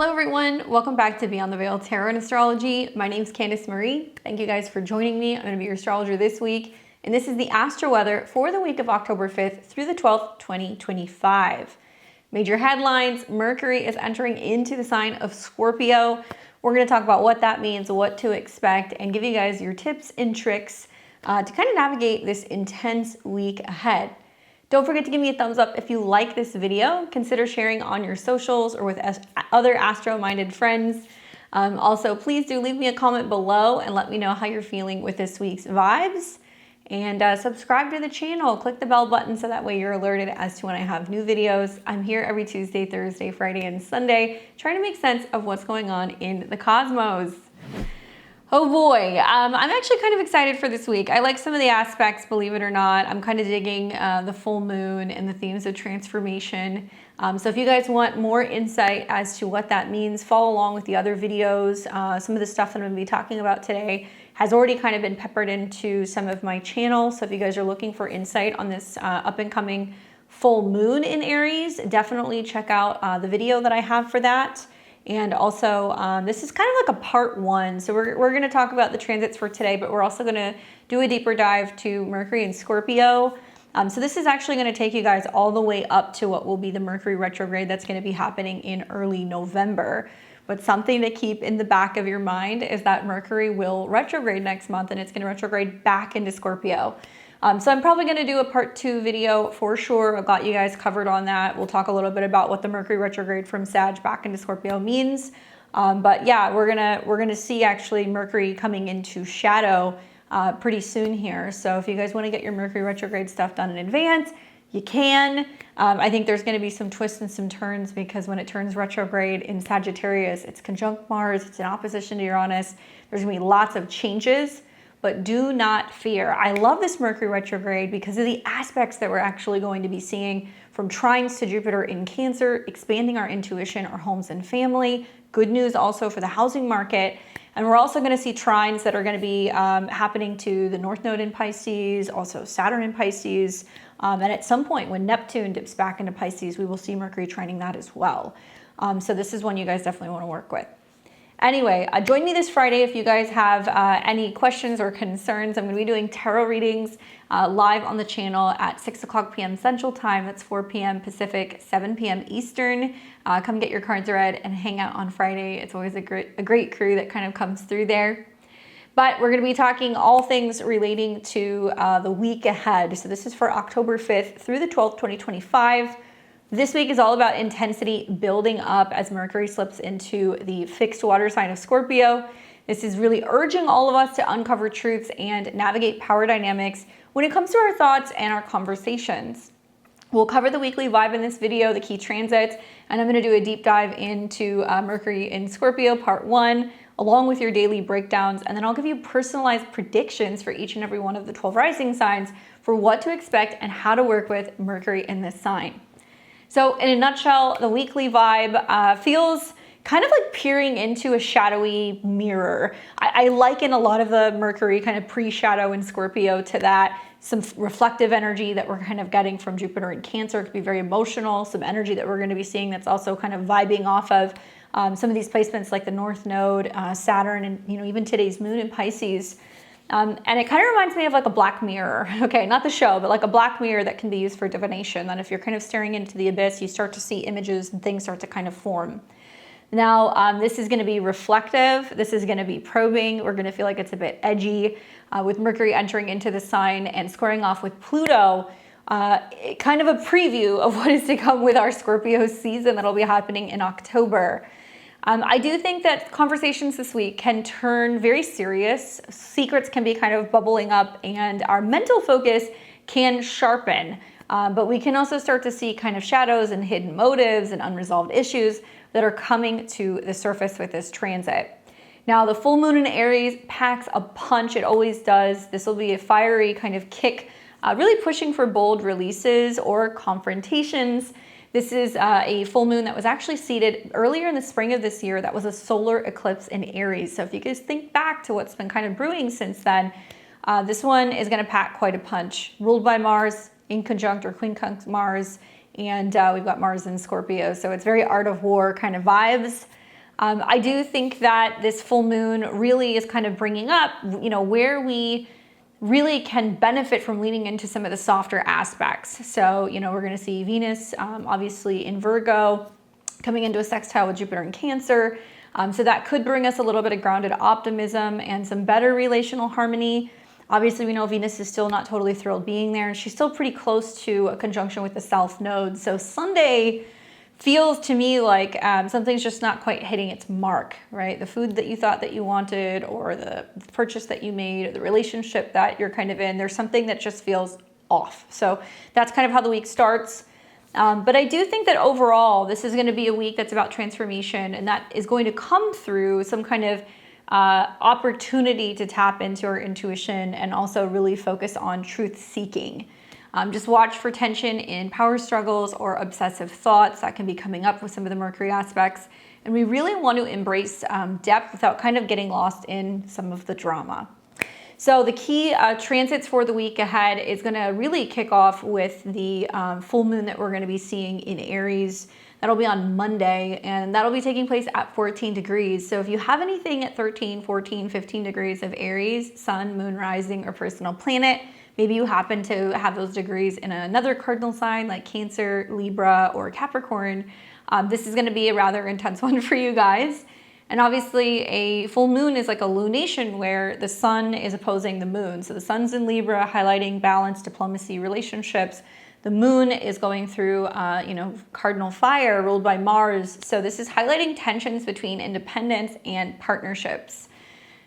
Hello everyone, welcome back to Beyond the Veil Tarot and Astrology. My name is Candice Marie. Thank you guys for joining me. I'm going to be your astrologer this week, and this is the astro weather for the week of October 5th through the 12th, 2025. Major headlines: Mercury is entering into the sign of Scorpio. We're going to talk about what that means, what to expect, and give you guys your tips and tricks to kind of navigate this intense week ahead. Don't forget to give me a thumbs up if you like this video. Consider sharing on your socials or with other astro-minded friends. Also, please do leave me a comment below and let me know how you're feeling with this week's vibes. And subscribe to the channel. Click the bell button so that way you're alerted as to when I have new videos. I'm here every Tuesday, Thursday, Friday, and Sunday, trying to make sense of what's going on in the cosmos. Oh boy, I'm actually kind of excited for this week. I like some of the aspects, believe it or not. I'm kind of digging the full moon and the themes of transformation. So if you guys want more insight as to what that means, follow along with the other videos. Some of the stuff that I'm going to be talking about today has already kind of been peppered into some of my channel. So if you guys are looking for insight on this up and coming full moon in Aries, definitely check out the video that I have for that. And also, this is kind of like a part one. So we're going to talk about the transits for today, but we're also going to do a deeper dive to Mercury and Scorpio. So this is actually going to take you guys all the way up to what will be the Mercury retrograde that's going to be happening in early November. But something to keep in the back of your mind is that Mercury will retrograde next month, and it's going to retrograde back into Scorpio. So I'm probably going to do a part 2 video for sure. I've got you guys covered on that. We'll talk a little bit about what the Mercury retrograde from Sag back into Scorpio means. But yeah, we're gonna see actually Mercury coming into shadow pretty soon here. So if you guys want to get your Mercury retrograde stuff done in advance, you can. I think there's going to be some twists and some turns because when it turns retrograde in Sagittarius, it's conjunct Mars, it's in opposition to Uranus. There's going to be lots of changes. But do not fear. I love this Mercury retrograde because of the aspects that we're actually going to be seeing, from trines to Jupiter in Cancer, expanding our intuition, our homes and family. Good news also for the housing market. And we're also going to see trines that are going to be happening to the North Node in Pisces, also Saturn in Pisces. And at some point when Neptune dips back into Pisces, we will see Mercury trining that as well. So this is one you guys definitely want to work with. Anyway, join me this Friday if you guys have any questions or concerns. I'm going to be doing tarot readings live on the channel at 6 o'clock p.m. Central Time. That's 4 p.m. Pacific, 7 p.m. Eastern. Come get your cards read and hang out on Friday. It's always a great crew that kind of comes through there. But we're going to be talking all things relating to the week ahead. So this is for October 5th through the 12th, 2025. This week is all about intensity building up as Mercury slips into the fixed water sign of Scorpio. This is really urging all of us to uncover truths and navigate power dynamics when it comes to our thoughts and our conversations. We'll cover the weekly vibe in this video, the key transits, and I'm going to do a deep dive into Mercury in Scorpio part 1, along with your daily breakdowns, and then I'll give you personalized predictions for each and every one of the 12 rising signs for what to expect and how to work with Mercury in this sign. So in a nutshell, the weekly vibe feels kind of like peering into a shadowy mirror. I liken a lot of the Mercury kind of pre-shadow in Scorpio to that. Some reflective energy that we're kind of getting from Jupiter in Cancer. It could be very emotional. Some energy that we're going to be seeing that's also kind of vibing off of some of these placements like the North Node, Saturn, and even today's moon in Pisces. And it kind of reminds me of like a black mirror. Okay, not the show, but like a black mirror that can be used for divination. That if you're kind of staring into the abyss, you start to see images and things start to kind of form. Now, this is going to be reflective. This is going to be probing. We're going to feel like it's a bit edgy with Mercury entering into the sign and squaring off with Pluto. Kind of a preview of what is to come with our Scorpio season that'll be happening in October. I do think that conversations this week can turn very serious. Secrets can be kind of bubbling up and our mental focus can sharpen. But we can also start to see kind of shadows and hidden motives and unresolved issues that are coming to the surface with this transit. Now, the full moon in Aries packs a punch. It always does. This will be a fiery kind of kick, really pushing for bold releases or confrontations. This is a full moon that was actually seeded earlier in the spring of this year. That was a solar eclipse in Aries. So if you guys think back to what's been kind of brewing since then, this one is going to pack quite a punch. Ruled by Mars, in conjunct or quincunx Mars, and we've got Mars in Scorpio. So it's very art of war kind of vibes. I do think that this full moon really is kind of bringing up, where we really can benefit from leaning into some of the softer aspects. So, we're going to see Venus, obviously in Virgo, coming into a sextile with Jupiter in Cancer. So that could bring us a little bit of grounded optimism and some better relational harmony. Obviously, we know Venus is still not totally thrilled being there, and she's still pretty close to a conjunction with the South Node. So Sunday feels to me like something's just not quite hitting its mark, right? The food that you thought that you wanted, or the purchase that you made, or the relationship that you're kind of in, there's something that just feels off. So that's kind of how the week starts. But I do think that overall, this is going to be a week that's about transformation, and that is going to come through some kind of opportunity to tap into our intuition and also really focus on truth seeking. Just watch for tension in power struggles or obsessive thoughts that can be coming up with some of the Mercury aspects. And we really want to embrace depth without kind of getting lost in some of the drama. So the key transits for the week ahead is going to really kick off with the full moon that we're going to be seeing in Aries. That'll be on Monday, and that'll be taking place at 14 degrees. So if you have anything at 13, 14, 15 degrees of Aries, sun, moon, rising, or personal planet, maybe you happen to have those degrees in another cardinal sign like Cancer, Libra, or Capricorn, this is going to be a rather intense one for you guys. And obviously a full moon is like a lunation where the sun is opposing the moon. So the sun's in Libra, highlighting balance, diplomacy, relationships. The moon is going through, cardinal fire ruled by Mars. So this is highlighting tensions between independence and partnerships.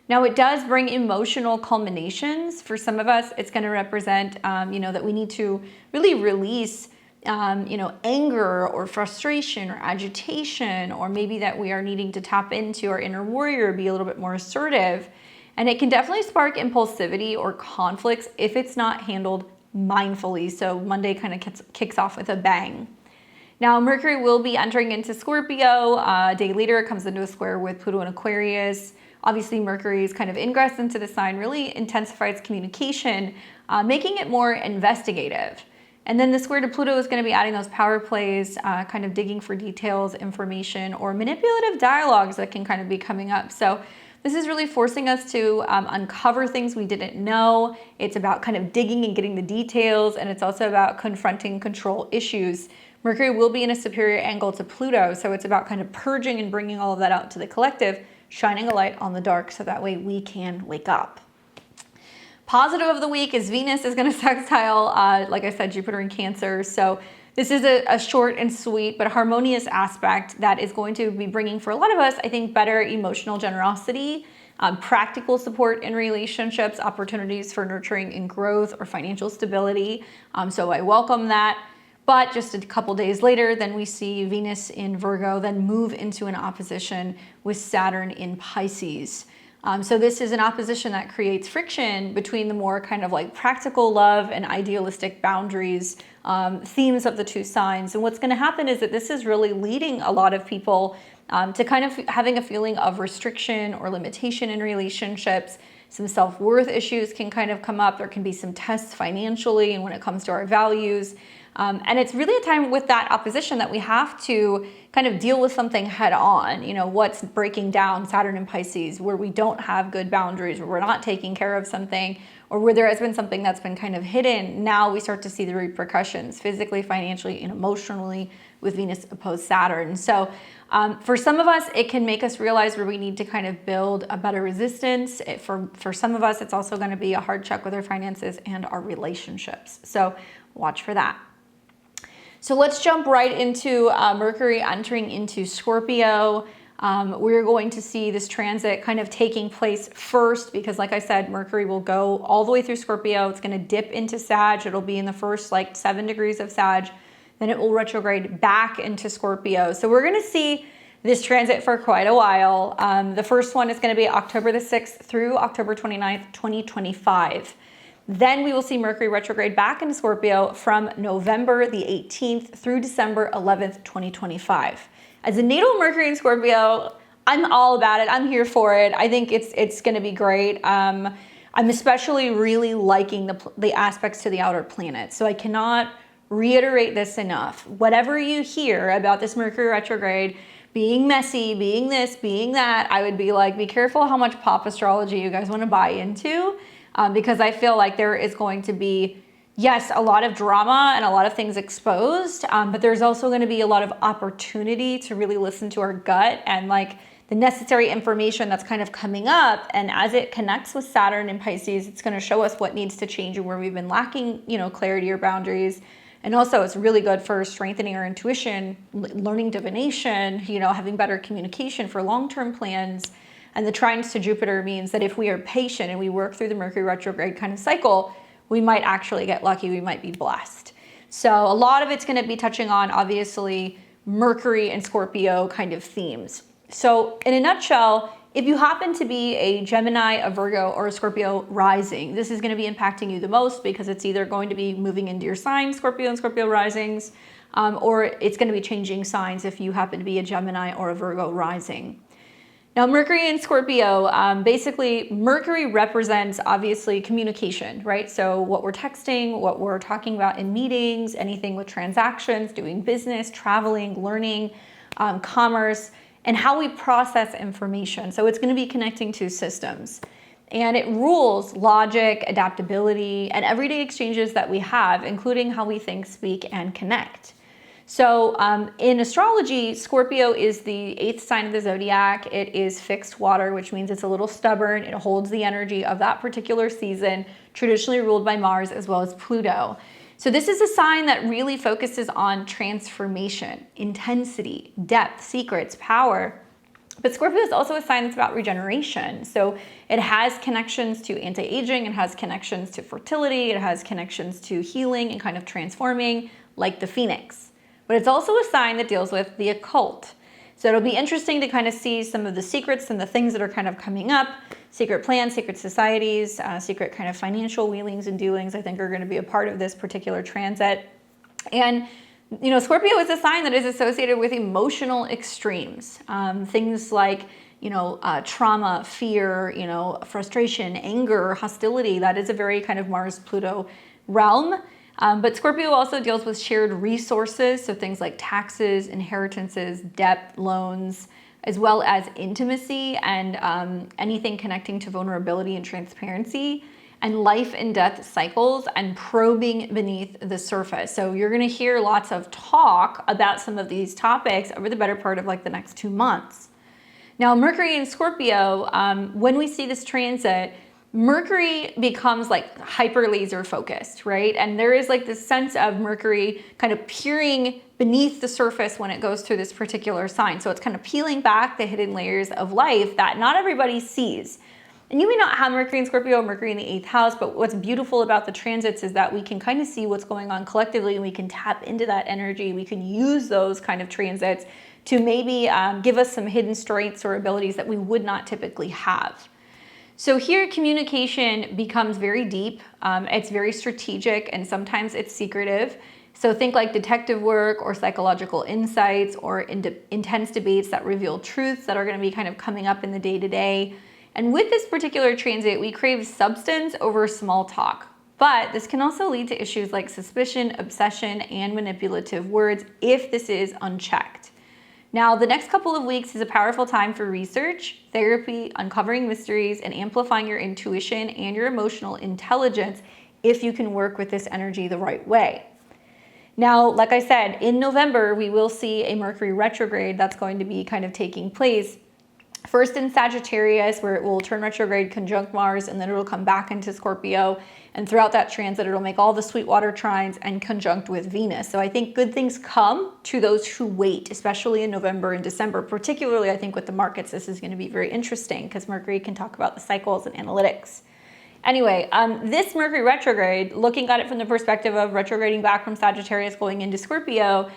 Now it does bring emotional culminations. For some of us, it's going to represent, that we need to really release anger or frustration or agitation, or maybe that we are needing to tap into our inner warrior, be a little bit more assertive. And it can definitely spark impulsivity or conflicts if it's not handled mindfully. So Monday kind of kicks off with a bang. Now Mercury will be entering into Scorpio. A day later, it comes into a square with Pluto and Aquarius. Obviously, Mercury's kind of ingress into the sign really intensifies communication, making it more investigative. And then the square to Pluto is going to be adding those power plays, kind of digging for details, information, or manipulative dialogues that can kind of be coming up. So this is really forcing us to uncover things we didn't know. It's about kind of digging and getting the details, and it's also about confronting control issues. Mercury will be in a superior angle to Pluto, so it's about kind of purging and bringing all of that out to the collective, shining a light on the dark so that way we can wake up. Positive of the week is Venus is going to sextile, like I said, Jupiter in Cancer. So this is a short and sweet but harmonious aspect that is going to be bringing for a lot of us, I think, better emotional generosity, practical support in relationships, opportunities for nurturing and growth, or financial stability. So I welcome that. But just a couple days later, then we see Venus in Virgo then move into an opposition with Saturn in Pisces. So this is an opposition that creates friction between the more kind of like practical love and idealistic boundaries, themes of the two signs. And what's going to happen is that this is really leading a lot of people to kind of having a feeling of restriction or limitation in relationships. Some self-worth issues can kind of come up. There can be some tests financially and when it comes to our values. And it's really a time with that opposition that we have to kind of deal with something head on. What's breaking down Saturn and Pisces, where we don't have good boundaries, where we're not taking care of something, or where there has been something that's been kind of hidden. Now we start to see the repercussions physically, financially, and emotionally with Venus opposed Saturn. So for some of us, it can make us realize where we need to kind of build a better resistance. For some of us, it's also going to be a hard check with our finances and our relationships. So watch for that. So let's jump right into Mercury entering into Scorpio. We're going to see this transit kind of taking place first because, like I said, Mercury will go all the way through Scorpio. It's going to dip into Sag. It'll be in the first 7 degrees of Sag. Then it will retrograde back into Scorpio. So we're going to see this transit for quite a while. The first one is going to be October the 6th through October 29th, 2025. Then we will see Mercury retrograde back into Scorpio from November the 18th through December 11th, 2025. As a natal Mercury in Scorpio, I'm all about it. I'm here for it. I think it's going to be great. I'm especially really liking the aspects to the outer planets. So I cannot reiterate this enough. Whatever you hear about this Mercury retrograde, being messy, being this, being that, I would be like, be careful how much pop astrology you guys want to buy into, because I feel like there is going to be, yes, a lot of drama and a lot of things exposed, but there's also going to be a lot of opportunity to really listen to our gut and like the necessary information that's kind of coming up. And as it connects with Saturn and Pisces, it's going to show us what needs to change and where we've been lacking, clarity or boundaries. And also it's really good for strengthening our intuition, learning divination, having better communication for long-term plans. And the trines to Jupiter means that if we are patient and we work through the Mercury retrograde kind of cycle, we might actually get lucky, we might be blessed. So a lot of it's going to be touching on, obviously, Mercury and Scorpio kind of themes. So in a nutshell, if you happen to be a Gemini, a Virgo, or a Scorpio rising, this is going to be impacting you the most because it's either going to be moving into your sign, Scorpio and Scorpio risings, or it's going to be changing signs if you happen to be a Gemini or a Virgo rising. Now, Mercury and Scorpio, basically Mercury represents obviously communication, right? So what we're texting, what we're talking about in meetings, anything with transactions, doing business, traveling, learning, commerce, and how we process information. So it's going to be connecting to systems. And it rules logic, adaptability, and everyday exchanges that we have, including how we think, speak, and connect. So in astrology, Scorpio is the 8th sign of the zodiac. It is fixed water, which means it's a little stubborn. It holds the energy of that particular season, traditionally ruled by Mars as well as Pluto. So this is a sign that really focuses on transformation, intensity, depth, secrets, power. But Scorpio is also a sign that's about regeneration. So it has connections to anti-aging, it has connections to fertility, it has connections to healing and kind of transforming, like the phoenix. But it's also a sign that deals with the occult. So it'll be interesting to kind of see some of the secrets and the things that are kind of coming up. Secret plans, secret societies, secret kind of financial wheelings and dealings, I think are going to be a part of this particular transit. And, Scorpio is a sign that is associated with emotional extremes. Things like, trauma, fear, frustration, anger, hostility. That is a very kind of Mars-Pluto realm. But Scorpio also deals with shared resources, so things like taxes, inheritances, debt, loans, as well as intimacy and anything connecting to vulnerability and transparency, and life and death cycles and probing beneath the surface. So you're going to hear lots of talk about some of these topics over the better part of like the next 2 months. Now, Mercury and Scorpio, when we see this transit, Mercury becomes like hyper laser focused, right? And there is like this sense of Mercury kind of peering beneath the surface when it goes through this particular sign. So it's kind of peeling back the hidden layers of life that not everybody sees. And you may not have Mercury in Scorpio, Mercury in the 8th house, but what's beautiful about the transits is that we can kind of see what's going on collectively and we can tap into that energy. We can use those kind of transits to maybe give us some hidden strengths or abilities that we would not typically have. So here communication becomes very deep, it's very strategic, and sometimes it's secretive. So think like detective work or psychological insights or intense debates that reveal truths that are going to be kind of coming up in the day-to-day. And with this particular transit, we crave substance over small talk. But this can also lead to issues like suspicion, obsession, and manipulative words if this is unchecked. Now, the next couple of weeks is a powerful time for research, therapy, uncovering mysteries, and amplifying your intuition and your emotional intelligence if you can work with this energy the right way. Now, like I said, in November, we will see a Mercury retrograde that's going to be kind of taking place. First in Sagittarius, where it will turn retrograde, conjunct Mars, and then it'll come back into Scorpio. And throughout that transit, it'll make all the sweetwater trines and conjunct with Venus. So I think good things come to those who wait, especially in November and December. Particularly, I think with the markets, this is going to be very interesting because Mercury can talk about the cycles and analytics. Anyway, this Mercury retrograde, looking at it from the perspective of retrograding back from Sagittarius going into Scorpio,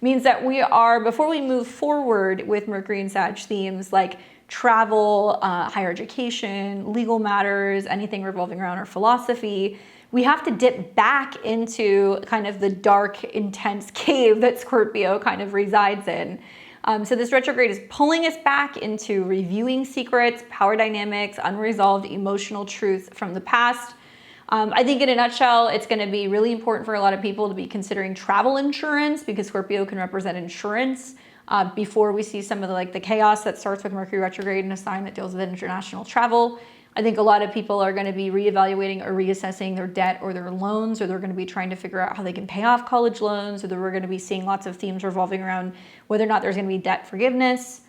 means that we are, before we move forward with Mercury and Sag themes like travel, higher education, legal matters, anything revolving around our philosophy, we have to dip back into kind of the dark, intense cave that Scorpio kind of resides in. So this retrograde is pulling us back into reviewing secrets, power dynamics, unresolved emotional truths from the past. I think in a nutshell, it's going to be really important for a lot of people to be considering travel insurance because Scorpio can represent insurance. before we see some of the chaos that starts with Mercury retrograde in a sign that deals with international travel. I think a lot of people are going to be reevaluating or reassessing their debt or their loans, or they're going to be trying to figure out how they can pay off college loans, or we're going to be seeing lots of themes revolving around whether or not there's going to be debt forgiveness.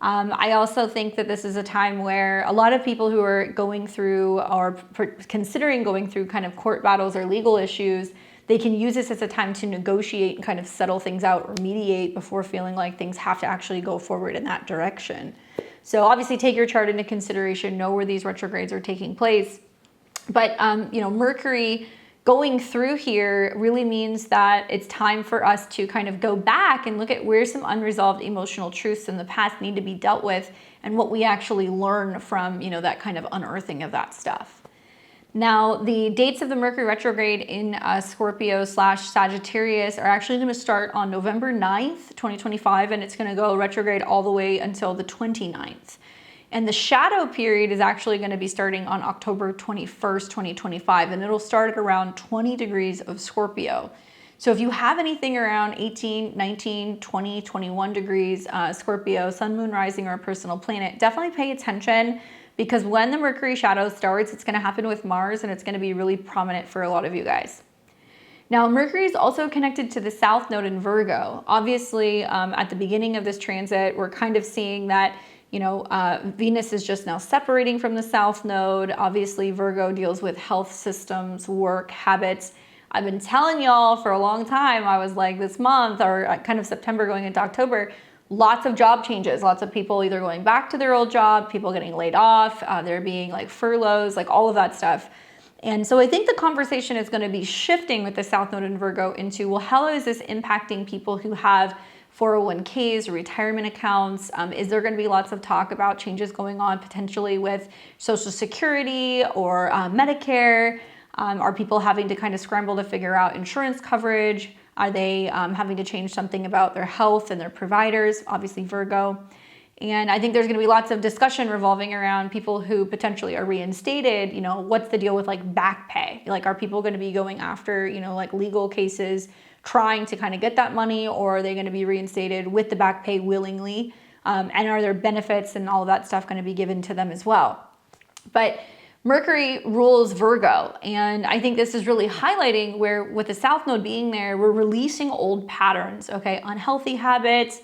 I also think that this is a time where a lot of people who are going through or considering going through kind of court battles or legal issues, they can use this as a time to negotiate and kind of settle things out or mediate before feeling like things have to actually go forward in that direction. So obviously take your chart into consideration, know where these retrogrades are taking place. But, Mercury going through here really means that it's time for us to kind of go back and look at where some unresolved emotional truths in the past need to be dealt with and what we actually learn from, that kind of unearthing of that stuff. Now, the dates of the Mercury retrograde in Scorpio/Sagittarius are actually going to start on November 9th, 2025, and it's going to go retrograde all the way until the 29th. And the shadow period is actually going to be starting on October 21st, 2025, and it'll start at around 20 degrees of Scorpio. So if you have anything around 18, 19, 20, 21 degrees Scorpio, sun, moon, rising, or a personal planet, definitely pay attention. Because when the Mercury shadow starts, it's going to happen with Mars, and it's going to be really prominent for a lot of you guys. Now, Mercury is also connected to the South Node in Virgo. Obviously, at the beginning of this transit, we're kind of seeing that, Venus is just now separating from the South Node. Obviously, Virgo deals with health systems, work, habits. I've been telling y'all for a long time, I was like this month or kind of September going into October, lots of job changes, lots of people either going back to their old job, people getting laid off, there being furloughs, all of that stuff. And so I think the conversation is going to be shifting with the South Node in Virgo into, well, how is this impacting people who have 401ks or retirement accounts? Is there going to be lots of talk about changes going on potentially with Social Security or Medicare? Are people having to kind of scramble to figure out insurance coverage? Are they having to change something about their health and their providers? Obviously Virgo. And I think there's going to be lots of discussion revolving around people who potentially are reinstated. What's the deal with back pay? Are people going to be going after, legal cases, trying to kind of get that money, or are they going to be reinstated with the back pay willingly? And are there benefits and all of that stuff going to be given to them as well? But Mercury rules Virgo, and I think this is really highlighting where with the South Node being there, we're releasing old patterns, okay? Unhealthy habits,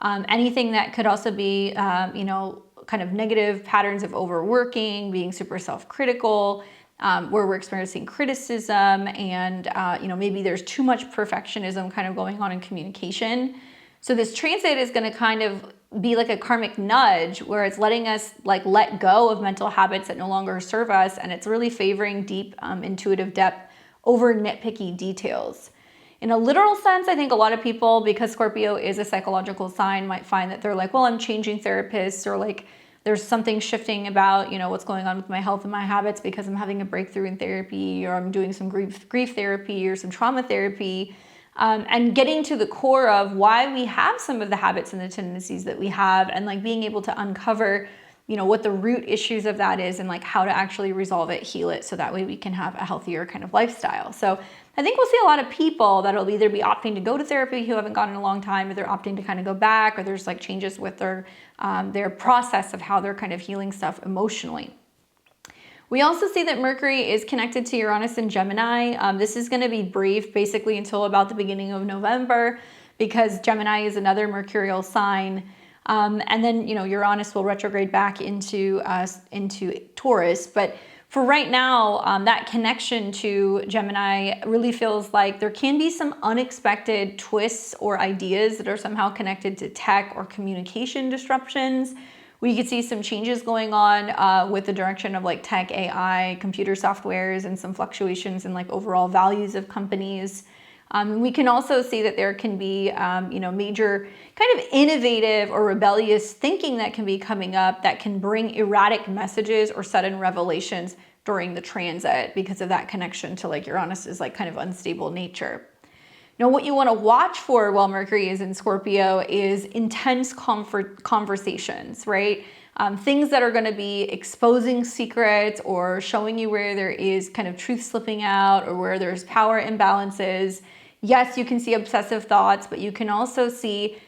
anything that could also be, kind of negative patterns of overworking, being super self-critical, where we're experiencing criticism and, maybe there's too much perfectionism kind of going on in communication. So this transit is going to kind of be like a karmic nudge where it's letting us let go of mental habits that no longer serve us, and it's really favoring deep intuitive depth over nitpicky details. In a literal sense, I think a lot of people, because Scorpio is a psychological sign, might find that they're well, I'm changing therapists, or there's something shifting about what's going on with my health and my habits because I'm having a breakthrough in therapy, or I'm doing some grief therapy or some trauma therapy. And getting to the core of why we have some of the habits and the tendencies that we have, and being able to uncover, what the root issues of that is, and how to actually resolve it, heal it, so that way we can have a healthier kind of lifestyle. So I think we'll see a lot of people that'll either be opting to go to therapy who haven't gone in a long time, or they're opting to kind of go back, or there's changes with their process of how they're kind of healing stuff emotionally. We also see that Mercury is connected to Uranus and Gemini. This is going to be brief, basically until about the beginning of November, because Gemini is another mercurial sign. And then, Uranus will retrograde back into Taurus. But for right now, that connection to Gemini really feels like there can be some unexpected twists or ideas that are somehow connected to tech or communication disruptions. We could see some changes going on with the direction of tech, AI, computer softwares, and some fluctuations in overall values of companies. We can also see that there can be, major kind of innovative or rebellious thinking that can be coming up that can bring erratic messages or sudden revelations during the transit because of that connection to Uranus's kind of unstable nature. Now, what you want to watch for while Mercury is in Scorpio is intense conversations, right? Things that are going to be exposing secrets or showing you where there is kind of truth slipping out or where there's power imbalances. Yes, you can see obsessive thoughts, but you can also see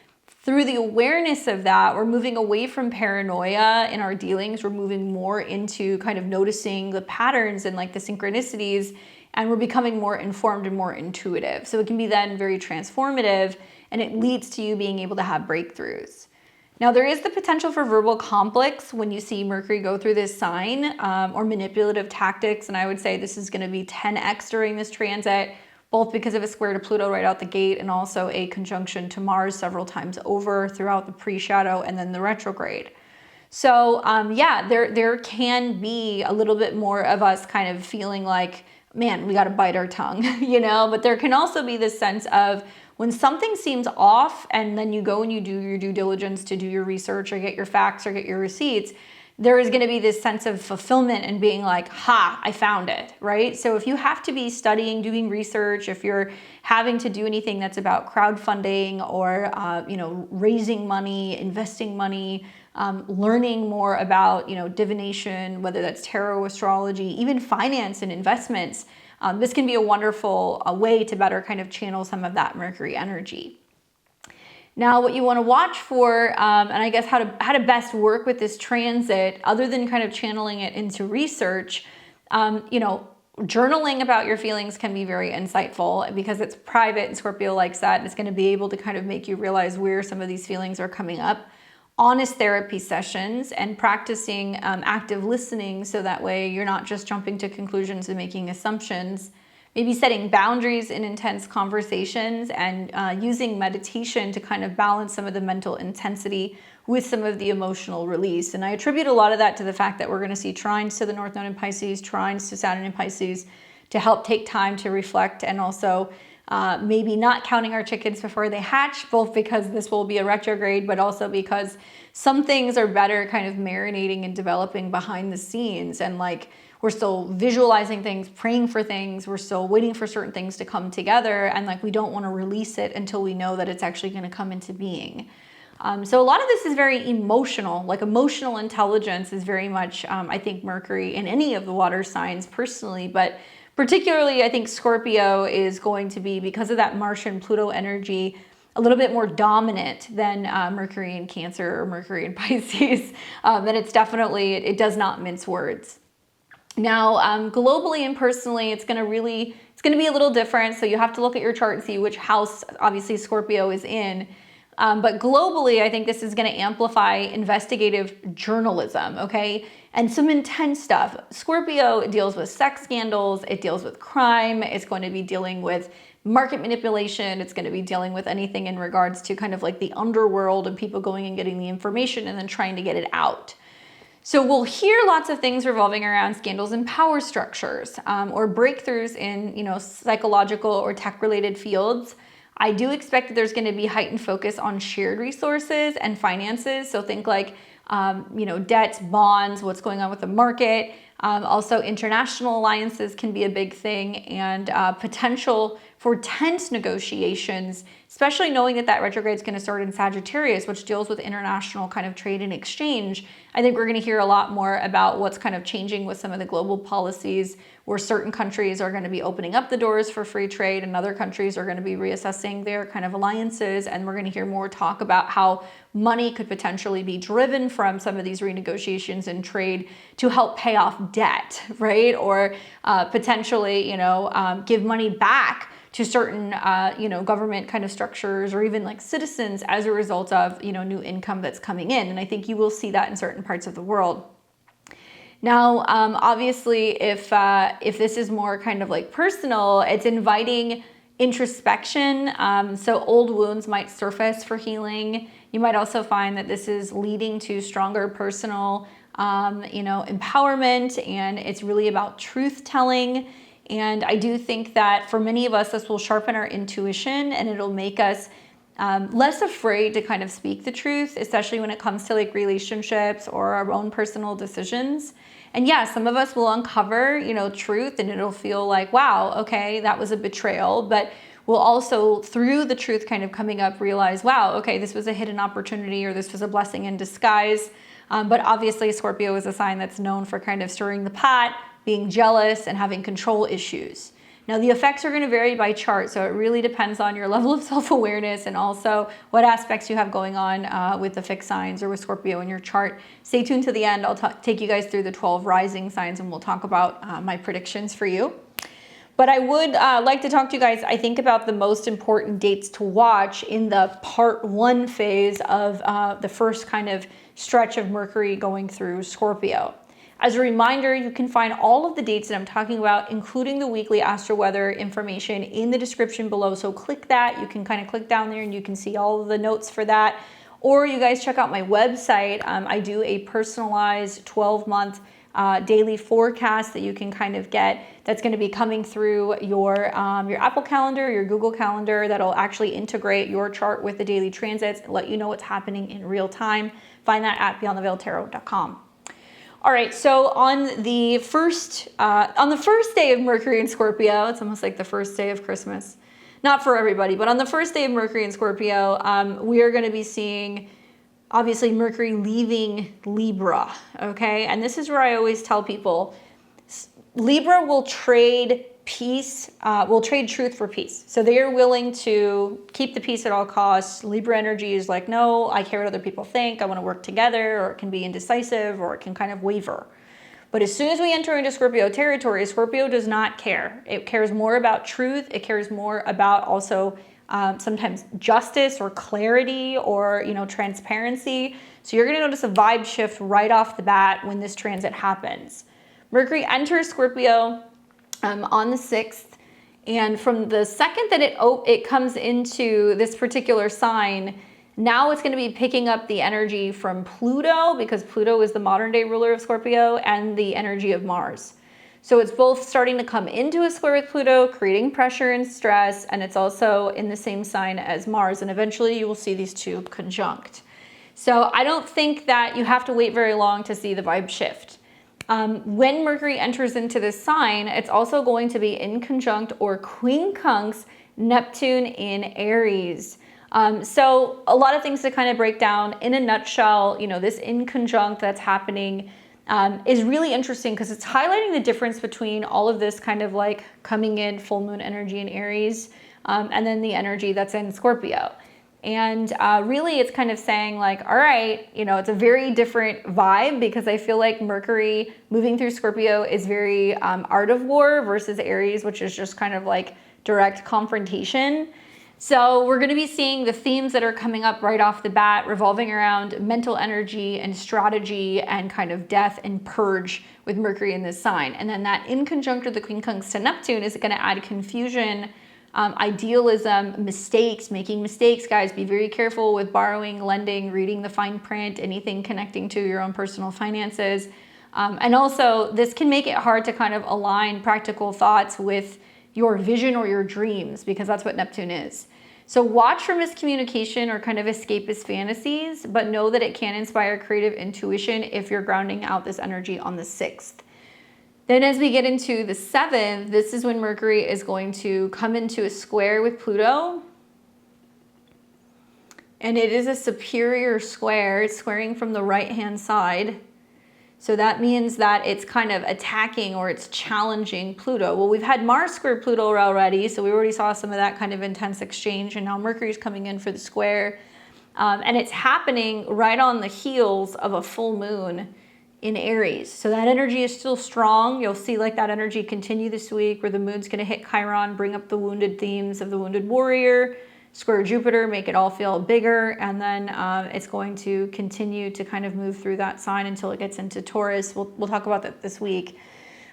through the awareness of that, we're moving away from paranoia in our dealings. We're moving more into kind of noticing the patterns and like the synchronicities, and we're becoming more informed and more intuitive. So it can be then very transformative, and it leads to you being able to have breakthroughs. Now, there is the potential for verbal conflicts when you see Mercury go through this sign, or manipulative tactics. And I would say this is going to be 10x during this transit, both because of a square to Pluto right out the gate and also a conjunction to Mars several times over throughout the pre-shadow and then the retrograde. So yeah, there can be a little bit more of us kind of feeling like, man, we got to bite our tongue, you know, but there can also be this sense of when something seems off and then you go and you do your due diligence to do your research or get your facts or get your receipts, there is going to be this sense of fulfillment and being like, ha, I found it, right? So if you have to be studying, doing research, if you're having to do anything that's about crowdfunding or, you know, raising money, investing money, learning more about, you know, divination, whether that's tarot, astrology, even finance and investments, this can be a wonderful way to better kind of channel some of that Mercury energy. Now, what you want to watch for, and I guess how to best work with this transit, other than kind of channeling it into research, you know, journaling about your feelings can be very insightful because it's private and Scorpio likes that. And it's going to be able to kind of make you realize where some of these feelings are coming up. Honest therapy sessions and practicing active listening, so that way you're not just jumping to conclusions and making assumptions. Maybe setting boundaries in intense conversations and using meditation to kind of balance some of the mental intensity with some of the emotional release. And I attribute a lot of that to the fact that we're going to see trines to the North Node in Pisces, trines to Saturn in Pisces, to help take time to reflect, and also maybe not counting our chickens before they hatch, both because this will be a retrograde, but also because some things are better kind of marinating and developing behind the scenes. And like, we're still visualizing things, praying for things. We're still waiting for certain things to come together. And like, we don't want to release it until we know that it's actually going to come into being. So a lot of this is very emotional, like emotional intelligence is very much, I think, Mercury in any of the water signs personally, but particularly I think Scorpio is going to be, because of that Martian Pluto energy, a little bit more dominant than Mercury in Cancer or Mercury in Pisces. And it's definitely, it does not mince words. Now, globally and personally, it's going to be a little different. So you have to look at your chart and see which house, obviously, Scorpio is in. But globally, I think this is going to amplify investigative journalism, okay? And some intense stuff. Scorpio deals with sex scandals. It deals with crime. It's going to be dealing with market manipulation. It's going to be dealing with anything in regards to kind of like the underworld and people going and getting the information and then trying to get it out. So we'll hear lots of things revolving around scandals and power structures, or breakthroughs in, you know, psychological or tech-related fields. I do expect that there's going to be heightened focus on shared resources and finances. So think like, you know, debts, bonds, what's going on with the market. Also, international alliances can be a big thing, and potential for tense negotiations, especially knowing that that retrograde is going to start in Sagittarius, which deals with international kind of trade and exchange. I think we're going to hear a lot more about what's kind of changing with some of the global policies, where certain countries are going to be opening up the doors for free trade and other countries are going to be reassessing their kind of alliances. And we're going to hear more talk about how money could potentially be driven from some of these renegotiations and trade to help pay off debt, right? Or potentially, you know, give money back to certain, you know, government kind of structures or even like citizens as a result of, you know, new income that's coming in. And I think you will see that in certain parts of the world. Now, obviously, if this is more kind of like personal, it's inviting introspection. So old wounds might surface for healing. You might also find that this is leading to stronger personal, you know, empowerment, and it's really about truth telling. And I do think that for many of us, this will sharpen our intuition and it'll make us less afraid to kind of speak the truth, especially when it comes to like relationships or our own personal decisions. And yeah, some of us will uncover, you know, truth, and it'll feel like, wow, okay, that was a betrayal. But we'll also, through the truth kind of coming up, realize, wow, okay, this was a hidden opportunity, or this was a blessing in disguise. But obviously Scorpio is a sign that's known for kind of stirring the pot, being jealous, and having control issues. Now, the effects are going to vary by chart, so it really depends on your level of self-awareness and also what aspects you have going on with the fixed signs or with Scorpio in your chart. Stay tuned to the end. I'll take you guys through the 12 rising signs, and we'll talk about my predictions for you. But I would like to talk to you guys, I think, about the most important dates to watch in the part 1 phase of the first kind of stretch of Mercury going through Scorpio. As a reminder, you can find all of the dates that I'm talking about, including the weekly astro weather information, in the description below. So click that. You can kind of click down there and you can see all of the notes for that. Or you guys check out my website. I do a personalized 12-month daily forecast that you can kind of get, that's going to be coming through your Apple Calendar, your Google Calendar, that'll actually integrate your chart with the daily transits and let you know what's happening in real time. Find that at beyondtheveiledtarot.com. All right, so on the first day of Mercury in Scorpio, it's almost like the first day of Christmas. Not for everybody, but on the first day of Mercury in Scorpio, we are going to be seeing, obviously, Mercury leaving Libra, okay? And this is where I always tell people, Libra will trade peace, will trade truth for peace. So they are willing to keep the peace at all costs. Libra energy is like, no, I care what other people think. I want to work together, or it can be indecisive, or it can kind of waver. But as soon as we enter into Scorpio territory, Scorpio does not care. It cares more about truth. It cares more about also sometimes justice or clarity or, transparency. So you're going to notice a vibe shift right off the bat when this transit happens. Mercury enters Scorpio on the 6th, and from the second that it comes into this particular sign, now it's going to be picking up the energy from Pluto, because Pluto is the modern day ruler of Scorpio, and the energy of Mars. So it's both starting to come into a square with Pluto, creating pressure and stress, and it's also in the same sign as Mars, and eventually you will see these two conjunct. So I don't think that you have to wait very long to see the vibe shift. When Mercury enters into this sign, it's also going to be in conjunct or quincunx Neptune in Aries. So a lot of things to kind of break down in a nutshell. This in conjunct that's happening is really interesting because it's highlighting the difference between all of this kind of like coming in full moon energy in Aries and then the energy that's in Scorpio. And really it's kind of saying like, all right, it's a very different vibe, because I feel like Mercury moving through Scorpio is very art of war versus Aries, which is just kind of like direct confrontation. So we're going to be seeing the themes that are coming up right off the bat revolving around mental energy and strategy and kind of death and purge with Mercury in this sign. And then that in conjunct with the quincunx to Neptune is going to add confusion, idealism, mistakes, making mistakes. Guys, be very careful with borrowing, lending, reading the fine print, anything connecting to your own personal finances. And also this can make it hard to kind of align practical thoughts with your vision or your dreams, because that's what Neptune is. So watch for miscommunication or kind of escapist fantasies, but know that it can inspire creative intuition if you're grounding out this energy on the 6th. Then as we get into the 7th, this is when Mercury is going to come into a square with Pluto. And it is a superior square. It's squaring from the right-hand side. So that means that it's kind of attacking or it's challenging Pluto. Well, we've had Mars square Pluto already, so we already saw some of that kind of intense exchange, and now Mercury's coming in for the square. And it's happening right on the heels of a full moon in Aries. So that energy is still strong. You'll see like that energy continue this week, where the moon's going to hit Chiron, bring up the wounded themes of the wounded warrior, square Jupiter, make it all feel bigger, and then it's going to continue to kind of move through that sign until it gets into Taurus. We'll talk about that this week.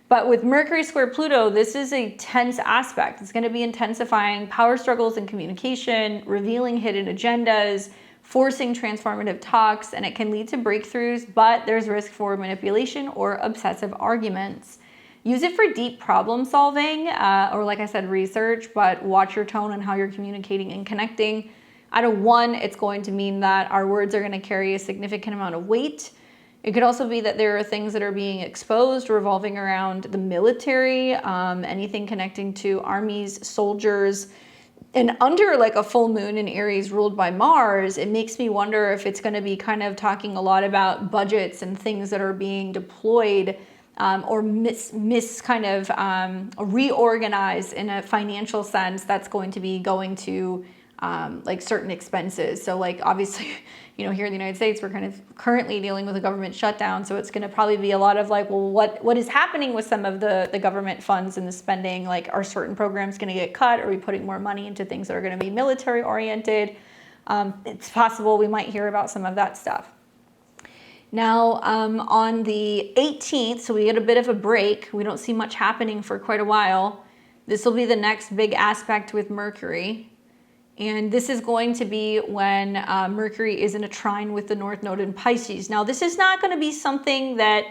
But with Mercury square Pluto, this is a tense aspect. It's going to be intensifying power struggles and communication, revealing hidden agendas, forcing transformative talks, and it can lead to breakthroughs, but there's risk for manipulation or obsessive arguments. Use it for deep problem solving, or like I said, research, but watch your tone and how you're communicating and connecting. Out of 1, it's going to mean that our words are going to carry a significant amount of weight. It could also be that there are things that are being exposed revolving around the military, anything connecting to armies, soldiers. And under like a full moon in Aries ruled by Mars, it makes me wonder if it's going to be kind of talking a lot about budgets and things that are being deployed or reorganize in a financial sense, that's going to be going to like certain expenses. So like obviously, you know, here in the United States, we're kind of currently dealing with a government shutdown. So it's going to probably be a lot of like, well, what is happening with some of the government funds and the spending? Like, are certain programs going to get cut? Are we putting more money into things that are going to be military oriented? It's possible we might hear about some of that stuff. Now, on the 18th, so we get a bit of a break. We don't see much happening for quite a while. This will be the next big aspect with Mercury. And this is going to be when Mercury is in a trine with the North Node in Pisces. Now, this is not going to be something that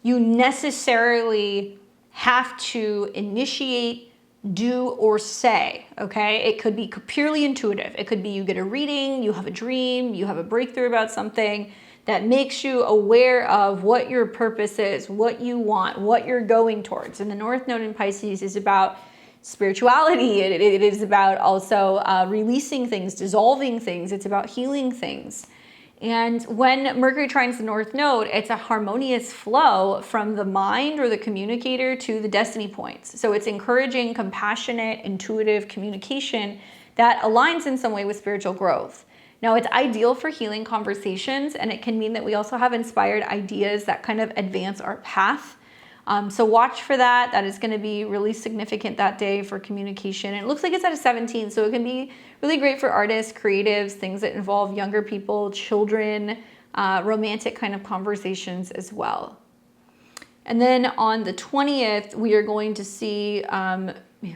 you necessarily have to initiate, do, or say, okay? It could be purely intuitive. It could be you get a reading, you have a dream, you have a breakthrough about something that makes you aware of what your purpose is, what you want, what you're going towards. And the North Node in Pisces is about spirituality. It is about also releasing things, dissolving things. It's about healing things. And when Mercury trines the North Node, it's a harmonious flow from the mind or the communicator to the destiny points. So it's encouraging compassionate, intuitive communication that aligns in some way with spiritual growth. Now, it's ideal for healing conversations, and it can mean that we also have inspired ideas that kind of advance our path. So watch for that. That is going to be really significant that day for communication. And it looks like it's at a 17, so it can be really great for artists, creatives, things that involve younger people, children, romantic kind of conversations as well. And then on the 20th, we are going to see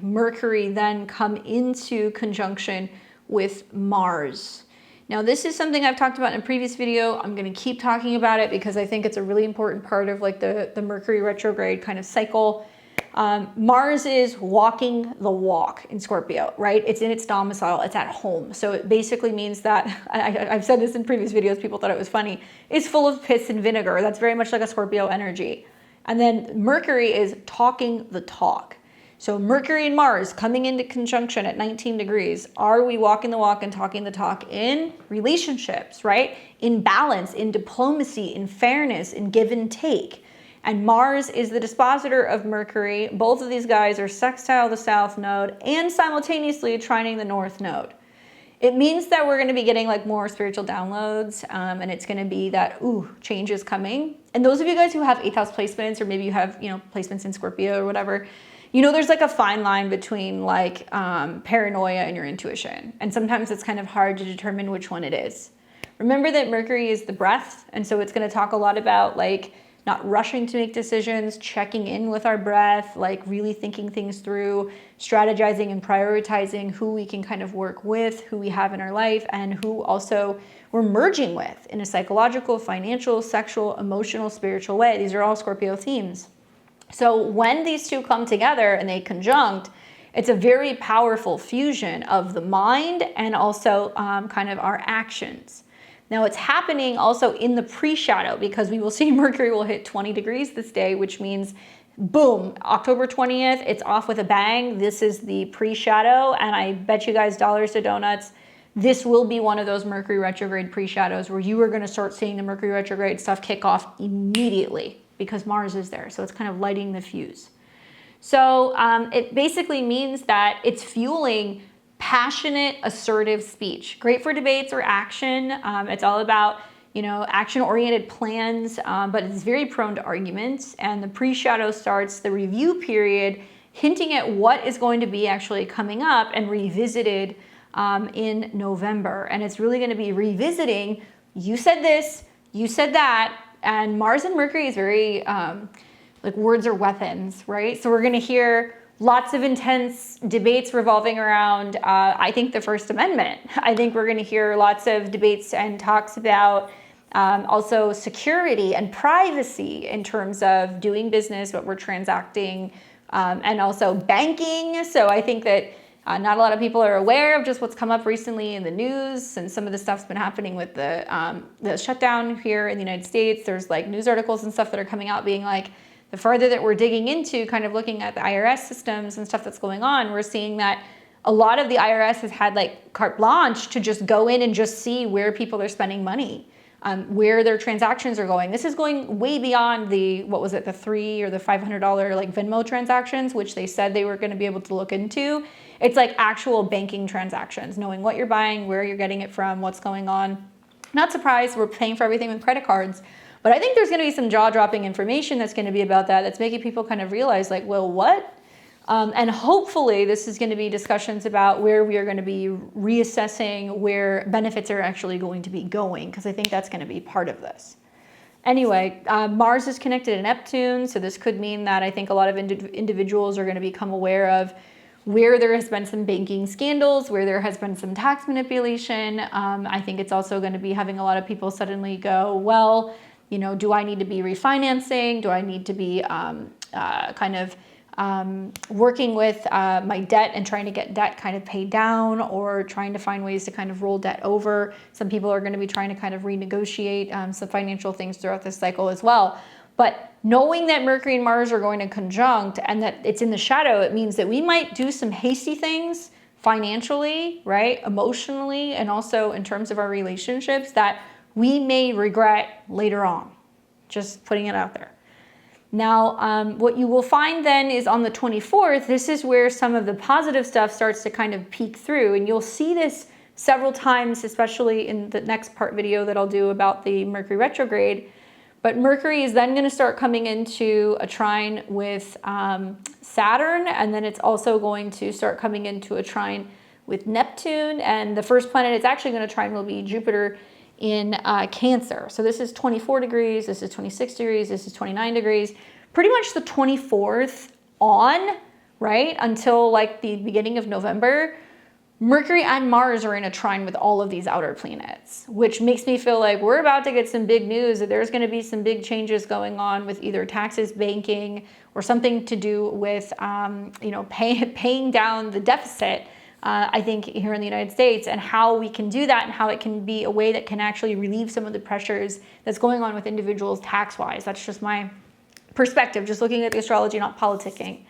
Mercury then come into conjunction with Mars. Now, this is something I've talked about in a previous video. I'm going to keep talking about it because I think it's a really important part of like the Mercury retrograde kind of cycle. Mars is walking the walk in Scorpio, right? It's in its domicile. It's at home. So it basically means that, I've said this in previous videos, people thought it was funny. It's full of piss and vinegar. That's very much like a Scorpio energy. And then Mercury is talking the talk. So Mercury and Mars coming into conjunction at 19 degrees. Are we walking the walk and talking the talk in relationships, right? In balance, in diplomacy, in fairness, in give and take. And Mars is the dispositor of Mercury. Both of these guys are sextile the South Node and simultaneously trining the North Node. It means that we're going to be getting like more spiritual downloads, and it's going to be that, ooh, change is coming. And those of you guys who have 8th house placements, or maybe you have, you know, placements in Scorpio or whatever, you know, there's like a fine line between like paranoia and your intuition. And sometimes it's kind of hard to determine which one it is. Remember that Mercury is the breath. And so it's going to talk a lot about like not rushing to make decisions, checking in with our breath, like really thinking things through, strategizing and prioritizing who we can kind of work with, who we have in our life, and who also we're merging with in a psychological, financial, sexual, emotional, spiritual way. These are all Scorpio themes. So when these two come together and they conjunct, it's a very powerful fusion of the mind and also kind of our actions. Now it's happening also in the pre-shadow because we will see Mercury will hit 20 degrees this day, which means boom, October 20th, it's off with a bang. This is the pre-shadow, and I bet you guys dollars to donuts, this will be one of those Mercury retrograde pre-shadows where you are going to start seeing the Mercury retrograde stuff kick off immediately, because Mars is there. So it's kind of lighting the fuse. So it basically means that it's fueling passionate, assertive speech. Great for debates or action. It's all about, you know, action-oriented plans, but it's very prone to arguments. And the pre-shadow starts the review period, hinting at what is going to be actually coming up and revisited in November. And it's really going to be revisiting, you said this, you said that. And Mars and Mercury is very, like words are weapons, right? So we're going to hear lots of intense debates revolving around, I think, the First Amendment. I think we're going to hear lots of debates and talks about also security and privacy in terms of doing business, what we're transacting, and also banking. So I think that not a lot of people are aware of just what's come up recently in the news, and some of the stuff's been happening with the shutdown here in the United States. There's like news articles and stuff that are coming out being like, the farther that we're digging into kind of looking at the IRS systems and stuff that's going on, we're seeing that a lot of the IRS has had like carte blanche to just go in and just see where people are spending money. where their transactions are going. This is going way beyond the, what was it, the $300 or the $500 like Venmo transactions, which they said they were going to be able to look into. It's like actual banking transactions, knowing what you're buying, where you're getting it from, what's going on. Not surprised, we're paying for everything with credit cards. But I think there's going to be some jaw-dropping information that's going to be about that, that's making people kind of realize like, well, what? And hopefully this is going to be discussions about where we are going to be reassessing where benefits are actually going to be going, because I think that's going to be part of this. Anyway, Mars is connected to Neptune, so this could mean that I think a lot of individuals are going to become aware of where there has been some banking scandals, where there has been some tax manipulation. I think it's also going to be having a lot of people suddenly go, well, you know, do I need to be refinancing? Do I need to be working with my debt and trying to get debt kind of paid down, or trying to find ways to kind of roll debt over? Some people are going to be trying to kind of renegotiate some financial things throughout this cycle as well. But knowing that Mercury and Mars are going to conjunct and that it's in the shadow, it means that we might do some hasty things financially, right? Emotionally, and also in terms of our relationships that we may regret later on. Just putting it out there. Now, what you will find then is on the 24th, this is where some of the positive stuff starts to kind of peek through. And you'll see this several times, especially in the next part video that I'll do about the Mercury retrograde. But Mercury is then going to start coming into a trine with Saturn, and then it's also going to start coming into a trine with Neptune. And the first planet it's actually going to trine will be Jupiter in Cancer. So this is 24 degrees, this is 26 degrees, this is 29 degrees. Pretty much the 24th on, right, until like the beginning of November, Mercury and Mars are in a trine with all of these outer planets, which makes me feel like we're about to get some big news, that there's going to be some big changes going on with either taxes, banking, or something to do with, paying down the deficit. I think here in the United States, and how we can do that, and how it can be a way that can actually relieve some of the pressures that's going on with individuals tax-wise. That's just my perspective, just looking at the astrology, not politicking.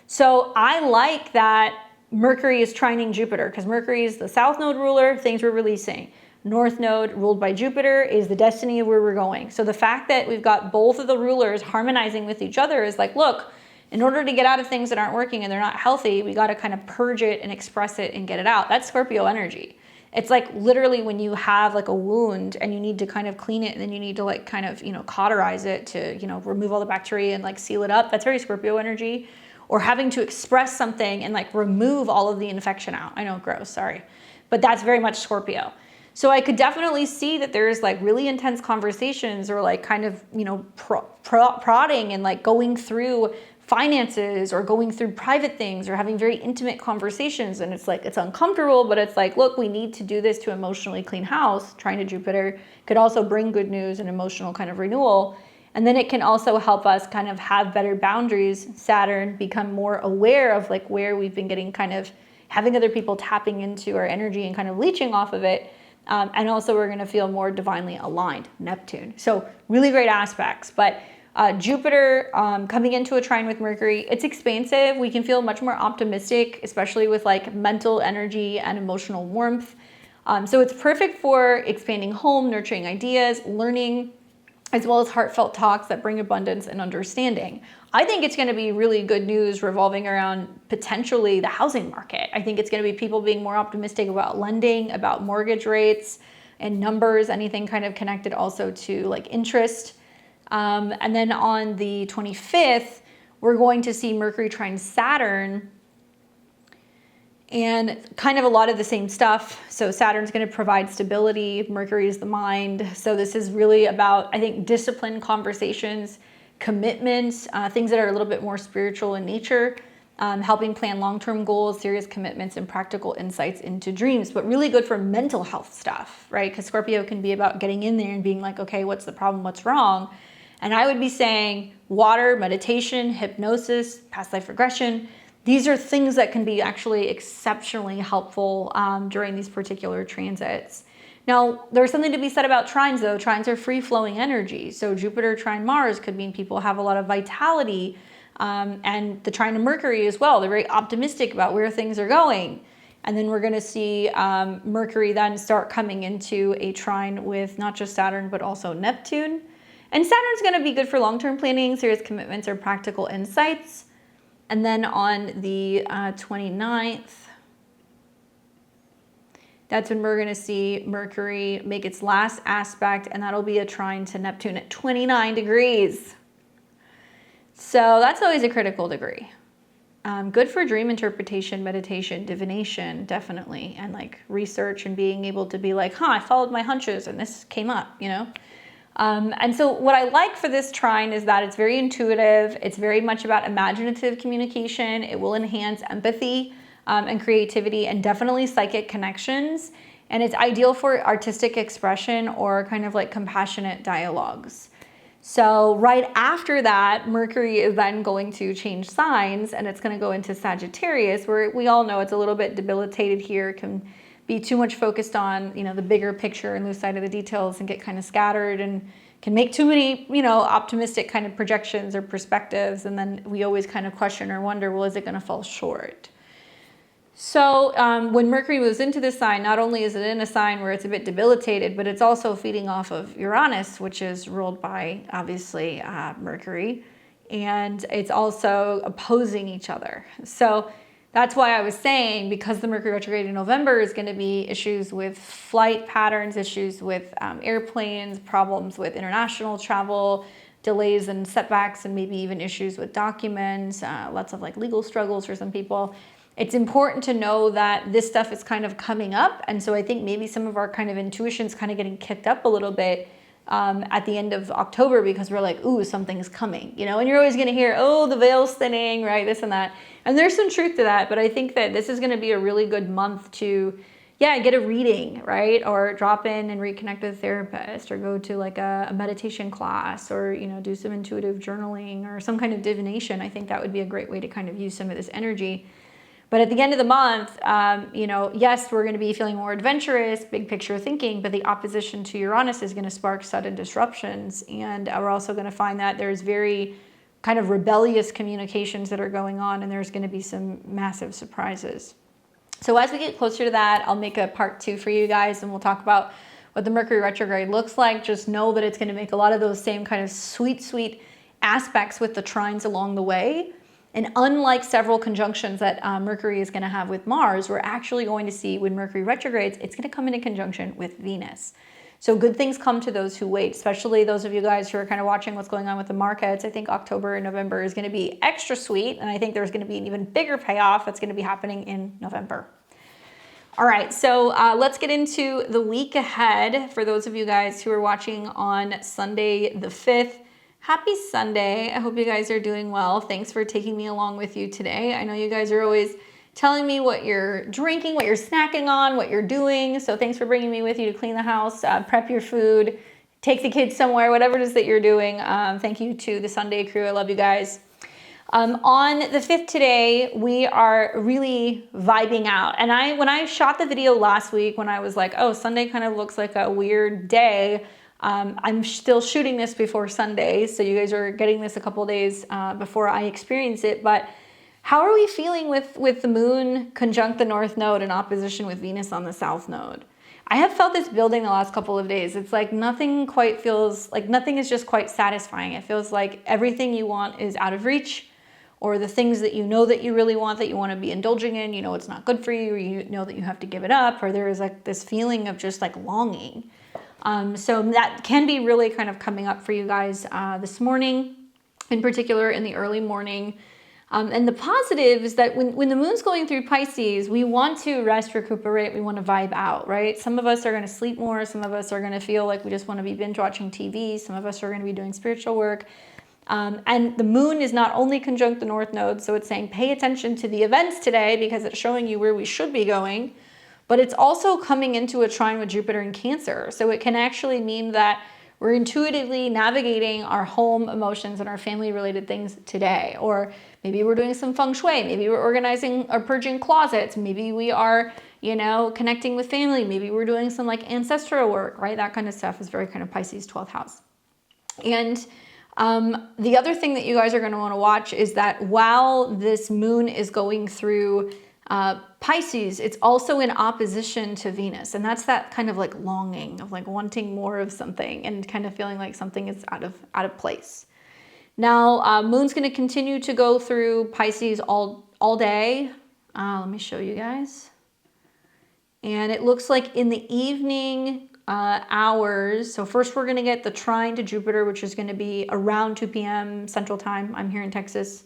So I like that Mercury is trining Jupiter, because Mercury is the south node ruler, things we're releasing. North node, ruled by Jupiter, is the destiny of where we're going. So the fact that we've got both of the rulers harmonizing with each other is like, look, in order to get out of things that aren't working and they're not healthy, we got to kind of purge it and express it and get it out. That's Scorpio energy. It's like literally when you have like a wound and you need to kind of clean it, and then you need to like kind of, cauterize it to, remove all the bacteria and like seal it up. That's very Scorpio energy. Or having to express something and like remove all of the infection out. I know, gross, sorry. But that's very much Scorpio. So I could definitely see that there's like really intense conversations, or like kind of, prodding and like going through finances, or going through private things, or having very intimate conversations. And it's like, it's uncomfortable, but it's like, look, we need to do this to emotionally clean house. Trying to Jupiter could also bring good news and emotional kind of renewal. And then it can also help us kind of have better boundaries. Saturn, become more aware of like where we've been getting kind of having other people tapping into our energy and kind of leeching off of it. And also we're going to feel more divinely aligned, Neptune. So really great aspects. But Jupiter coming into a trine with Mercury, it's expansive. We can feel much more optimistic, especially with like mental energy and emotional warmth. So it's perfect for expanding home, nurturing ideas, learning, as well as heartfelt talks that bring abundance and understanding. I think it's going to be really good news revolving around potentially the housing market. I think it's going to be people being more optimistic about lending, about mortgage rates and numbers, anything kind of connected also to like interest. And then on the 25th, we're going to see Mercury trine Saturn, and kind of a lot of the same stuff. So Saturn's going to provide stability. Mercury is the mind. So this is really about, I think, disciplined conversations, commitments, things that are a little bit more spiritual in nature, helping plan long-term goals, serious commitments, and practical insights into dreams, but really good for mental health stuff, right? Because Scorpio can be about getting in there and being like, okay, what's the problem? What's wrong? And I would be saying water, meditation, hypnosis, past life regression. These are things that can be actually exceptionally helpful during these particular transits. Now, there's something to be said about trines though. Trines are free-flowing energy. So Jupiter trine Mars could mean people have a lot of vitality, and the trine of Mercury as well. They're very optimistic about where things are going. And then we're going to see Mercury then start coming into a trine with not just Saturn, but also Neptune. And Saturn's going to be good for long-term planning, serious commitments, or practical insights. And then on the 29th, that's when we're going to see Mercury make its last aspect, and that'll be a trine to Neptune at 29 degrees. So that's always a critical degree. Good for dream interpretation, meditation, divination, definitely, and like research and being able to be like, I followed my hunches and this came up, you know? And so what I like for this trine is that it's very intuitive. It's very much about imaginative communication. It will enhance empathy and creativity and definitely psychic connections. And it's ideal for artistic expression or kind of like compassionate dialogues. So right after that, Mercury is then going to change signs and it's going to go into Sagittarius, where we all know it's a little bit debilitated here. It can be too much focused on, you know, the bigger picture and lose sight of the details and get kind of scattered and can make too many, you know, optimistic kind of projections or perspectives. And then we always kind of question or wonder, well, is it going to fall short? So when Mercury moves into this sign, not only is it in a sign where it's a bit debilitated, but it's also feeding off of Uranus, which is ruled by, obviously, Mercury. And it's also opposing each other. So that's why I was saying, because the Mercury retrograde in November is going to be issues with flight patterns, issues with airplanes, problems with international travel, delays and setbacks, and maybe even issues with documents, lots of like legal struggles for some people. It's important to know that this stuff is kind of coming up. And so I think maybe some of our kind of intuition's kind of getting kicked up a little bit at the end of October, because we're like, ooh, something's coming, you know, and you're always going to hear, oh, the veil's thinning, right? This and that. And there's some truth to that. But I think that this is going to be a really good month to, get a reading, right? Or drop in and reconnect with a therapist, or go to like a meditation class, or, you know, do some intuitive journaling or some kind of divination. I think that would be a great way to kind of use some of this energy. But at the end of the month, yes, we're going to be feeling more adventurous, big picture thinking, but the opposition to Uranus is going to spark sudden disruptions. And we're also going to find that there's very kind of rebellious communications that are going on, and there's going to be some massive surprises. So as we get closer to that, I'll make a part 2 for you guys, and we'll talk about what the Mercury retrograde looks like. Just know that it's going to make a lot of those same kind of sweet aspects with the trines along the way. And unlike several conjunctions that Mercury is going to have with Mars, we're actually going to see when Mercury retrogrades, it's going to come into conjunction with Venus. So good things come to those who wait, especially those of you guys who are kind of watching what's going on with the markets. I think October and November is going to be extra sweet, and I think there's going to be an even bigger payoff that's going to be happening in November. All right, so let's get into the week ahead for those of you guys who are watching on Sunday the 5th. Happy Sunday. I hope you guys are doing well. Thanks for taking me along with you today. I know you guys are always telling me what you're drinking, what you're snacking on, what you're doing. So thanks for bringing me with you to clean the house, prep your food, take the kids somewhere, whatever it is that you're doing. Thank you to the Sunday crew. I love you guys. On the 5th today, we are really vibing out. And when I shot the video last week, when I was like, oh, Sunday kind of looks like a weird day, I'm still shooting this before Sunday, so you guys are getting this a couple days before I experience it. But how are we feeling with the moon conjunct the north node in opposition with Venus on the south node? I have felt this building the last couple of days. It's like nothing is just quite satisfying. It feels like everything you want is out of reach, or the things that you know that you really want, that you want to be indulging in, you know it's not good for you, or you know that you have to give it up, or there is like this feeling of just like longing. So that can be really kind of coming up for you guys this morning, in particular in the early morning. And the positive is that when the moon's going through Pisces, we want to rest, recuperate, we want to vibe out, right? Some of us are going to sleep more. Some of us are going to feel like we just want to be binge watching TV. Some of us are going to be doing spiritual work. And the moon is not only conjunct the north node, so it's saying pay attention to the events today because it's showing you where we should be going. But it's also coming into a trine with Jupiter in Cancer. So it can actually mean that we're intuitively navigating our home emotions and our family related things today. Or maybe we're doing some feng shui. Maybe we're organizing or purging closets. Maybe we are, connecting with family. Maybe we're doing some like ancestral work, right? That kind of stuff is very kind of Pisces 12th house. And the other thing that you guys are going to want to watch is that while this moon is going through Pisces, it's also in opposition to Venus. And that's that kind of like longing of like wanting more of something and kind of feeling like something is out of place. Now, Moon's going to continue to go through Pisces all day. Let me show you guys. And it looks like in the evening hours, so first we're going to get the trine to Jupiter, which is going to be around 2 p.m. Central Time. I'm here in Texas.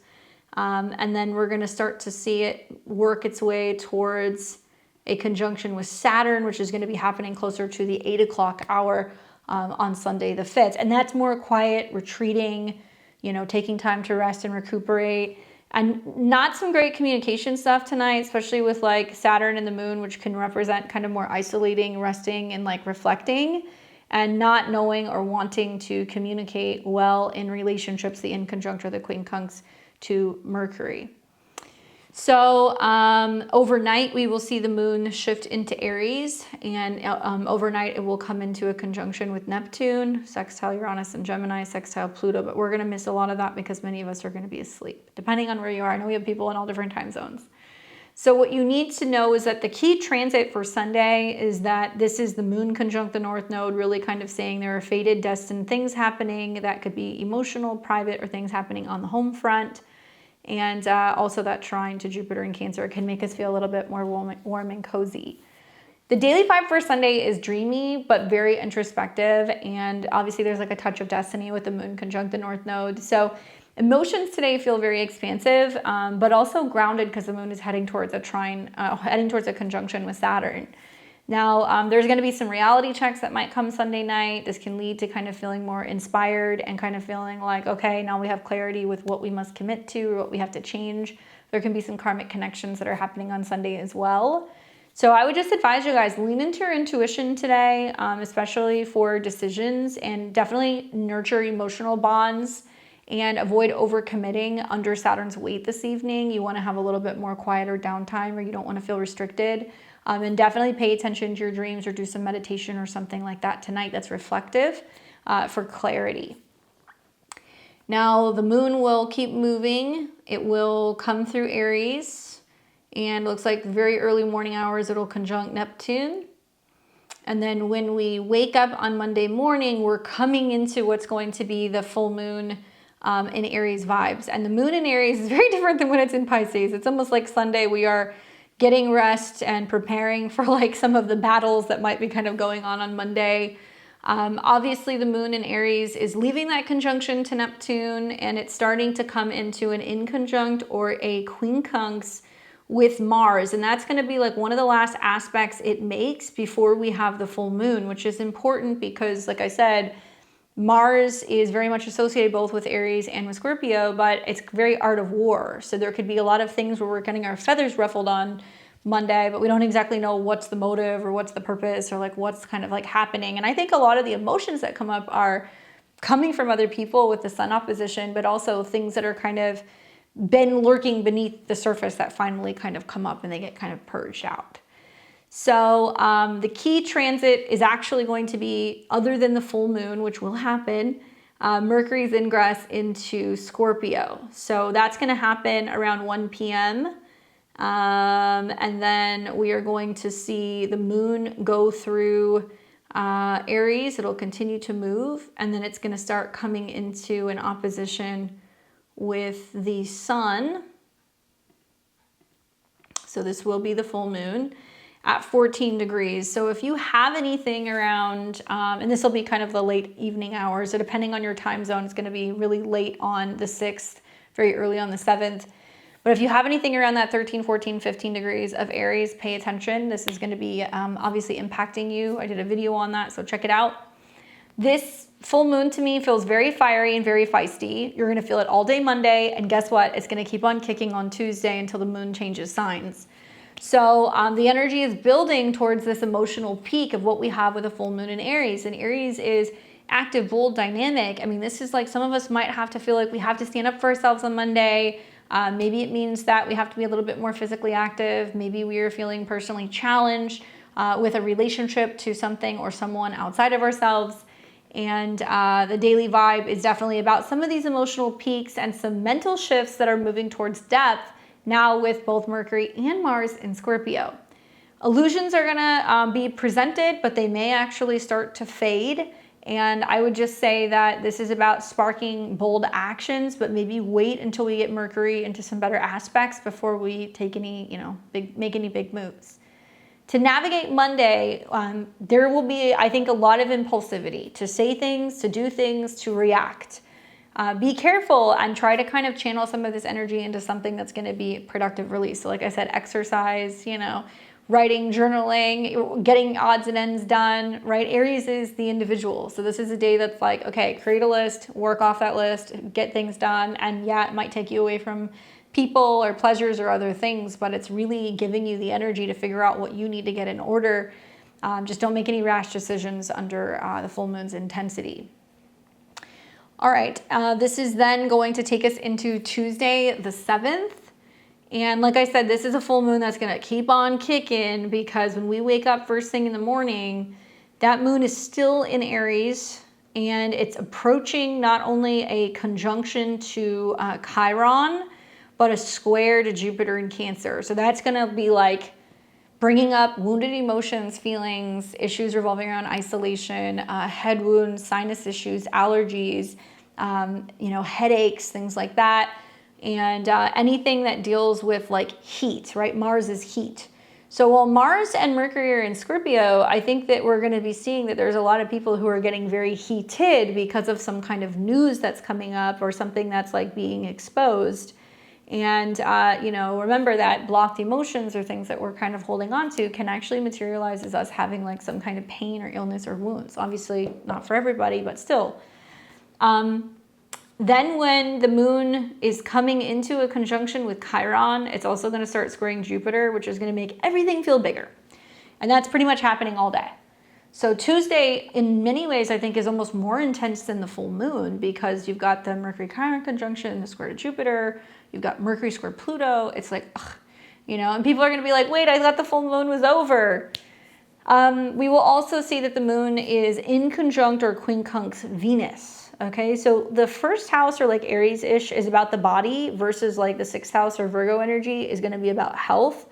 And then we're going to start to see it work its way towards a conjunction with Saturn, which is going to be happening closer to the 8 o'clock hour on Sunday the 5th. And that's more quiet, retreating, taking time to rest and recuperate. And not some great communication stuff tonight, especially with like Saturn and the Moon, which can represent kind of more isolating, resting, and like reflecting, and not knowing or wanting to communicate well in relationships, the in conjunct or the quincunx to Mercury. So overnight, we will see the Moon shift into Aries, and overnight it will come into a conjunction with Neptune, sextile Uranus and Gemini, sextile Pluto, but we're going to miss a lot of that because many of us are going to be asleep, depending on where you are. I know we have people in all different time zones. So what you need to know is that the key transit for Sunday is that this is the Moon conjunct the North Node, really kind of saying there are fated, destined things happening that could be emotional, private, or things happening on the home front. And also that trine to Jupiter in Cancer can make us feel a little bit more warm and cozy. The daily vibe for Sunday is dreamy, but very introspective. And obviously there's like a touch of destiny with the Moon conjunct the North Node. So emotions today feel very expansive, but also grounded because the Moon is heading towards a trine, heading towards a conjunction with Saturn. Now, there's going to be some reality checks that might come Sunday night. This can lead to kind of feeling more inspired and kind of feeling like, okay, now we have clarity with what we must commit to or what we have to change. There can be some karmic connections that are happening on Sunday as well. So I would just advise you guys, lean into your intuition today, especially for decisions, and definitely nurture emotional bonds and avoid overcommitting under Saturn's weight this evening. You want to have a little bit more quieter downtime, or you don't want to feel restricted. And definitely pay attention to your dreams or do some meditation or something like that tonight that's reflective for clarity. Now, the Moon will keep moving. It will come through Aries, and looks like very early morning hours it'll conjunct Neptune. And then when we wake up on Monday morning, we're coming into what's going to be the full moon in Aries vibes. And the Moon in Aries is very different than when it's in Pisces. It's almost like Sunday we are getting rest and preparing for like some of the battles that might be kind of going on Monday. Obviously the Moon in Aries is leaving that conjunction to Neptune, and it's starting to come into an in conjunct or a quincunx with Mars. And that's going to be like one of the last aspects it makes before we have the full moon, which is important because, like I said, Mars is very much associated both with Aries and with Scorpio, but it's very art of war. So there could be a lot of things where we're getting our feathers ruffled on Monday, but we don't exactly know what's the motive or what's the purpose or like what's kind of like happening. And I think a lot of the emotions that come up are coming from other people with the Sun opposition, but also things that are kind of been lurking beneath the surface that finally kind of come up and they get kind of purged out. So the key transit is actually going to be, other than the full moon, which will happen, Mercury's ingress into Scorpio. So that's going to happen around 1 p.m. And then we are going to see the moon go through Aries. It'll continue to move, and then it's going to start coming into an opposition with the sun. So this will be the full moon at 14 degrees. So if you have anything around, and this will be kind of the late evening hours, so depending on your time zone, it's going to be really late on the 6th, very early on the 7th. But if you have anything around that 13, 14, 15 degrees of Aries, pay attention. This is going to be obviously impacting you. I did a video on that, so check it out. This full moon to me feels very fiery and very feisty. You're going to feel it all day Monday, and guess what? It's going to keep on kicking on Tuesday until the moon changes signs. So the energy is building towards this emotional peak of what we have with a full moon in Aries. And Aries is active, bold, dynamic. I mean, this is like some of us might have to feel like we have to stand up for ourselves on Monday. Maybe it means that we have to be a little bit more physically active. Maybe we are feeling personally challenged with a relationship to something or someone outside of ourselves. And the daily vibe is definitely about some of these emotional peaks and some mental shifts that are moving towards depth now with both Mercury and Mars in Scorpio. Illusions are gonna be presented, but they may actually start to fade. And I would just say that this is about sparking bold actions, but maybe wait until we get Mercury into some better aspects before we take any, make any big moves. To navigate Monday, there will be, I think, a lot of impulsivity to say things, to do things, to react. Be careful and try to kind of channel some of this energy into something that's going to be productive release. So like I said, exercise, writing, journaling, getting odds and ends done, right? Aries is the individual. So this is a day that's like, okay, create a list, work off that list, get things done. And yeah, it might take you away from people or pleasures or other things, but it's really giving you the energy to figure out what you need to get in order. Just don't make any rash decisions under the full moon's intensity. All right, this is then going to take us into Tuesday, the 7th. And like I said, this is a full moon that's going to keep on kicking, because when we wake up first thing in the morning, that moon is still in Aries, and it's approaching not only a conjunction to Chiron, but a square to Jupiter in Cancer. So that's going to be like bringing up wounded emotions, feelings, issues revolving around isolation, head wounds, sinus issues, allergies, headaches, things like that. And anything that deals with like heat, right? Mars is heat. So while Mars and Mercury are in Scorpio, I think that we're going to be seeing that there's a lot of people who are getting very heated because of some kind of news that's coming up or something that's like being exposed. And, remember that blocked emotions or things that we're kind of holding on to can actually materialize as us having like some kind of pain or illness or wounds. Obviously not for everybody, but still. Then when the moon is coming into a conjunction with Chiron, it's also going to start squaring Jupiter, which is going to make everything feel bigger. And that's pretty much happening all day. So Tuesday, in many ways, I think is almost more intense than the full moon, because you've got the Mercury-Chiron conjunction, the square to Jupiter, you've got Mercury square Pluto. It's like, and people are going to be like, wait, I thought the full moon was over. We will also see that the moon is in conjunct or quincunx Venus. Okay, so the first house, or like Aries-ish, is about the body, versus like the 6th house or Virgo energy is going to be about health.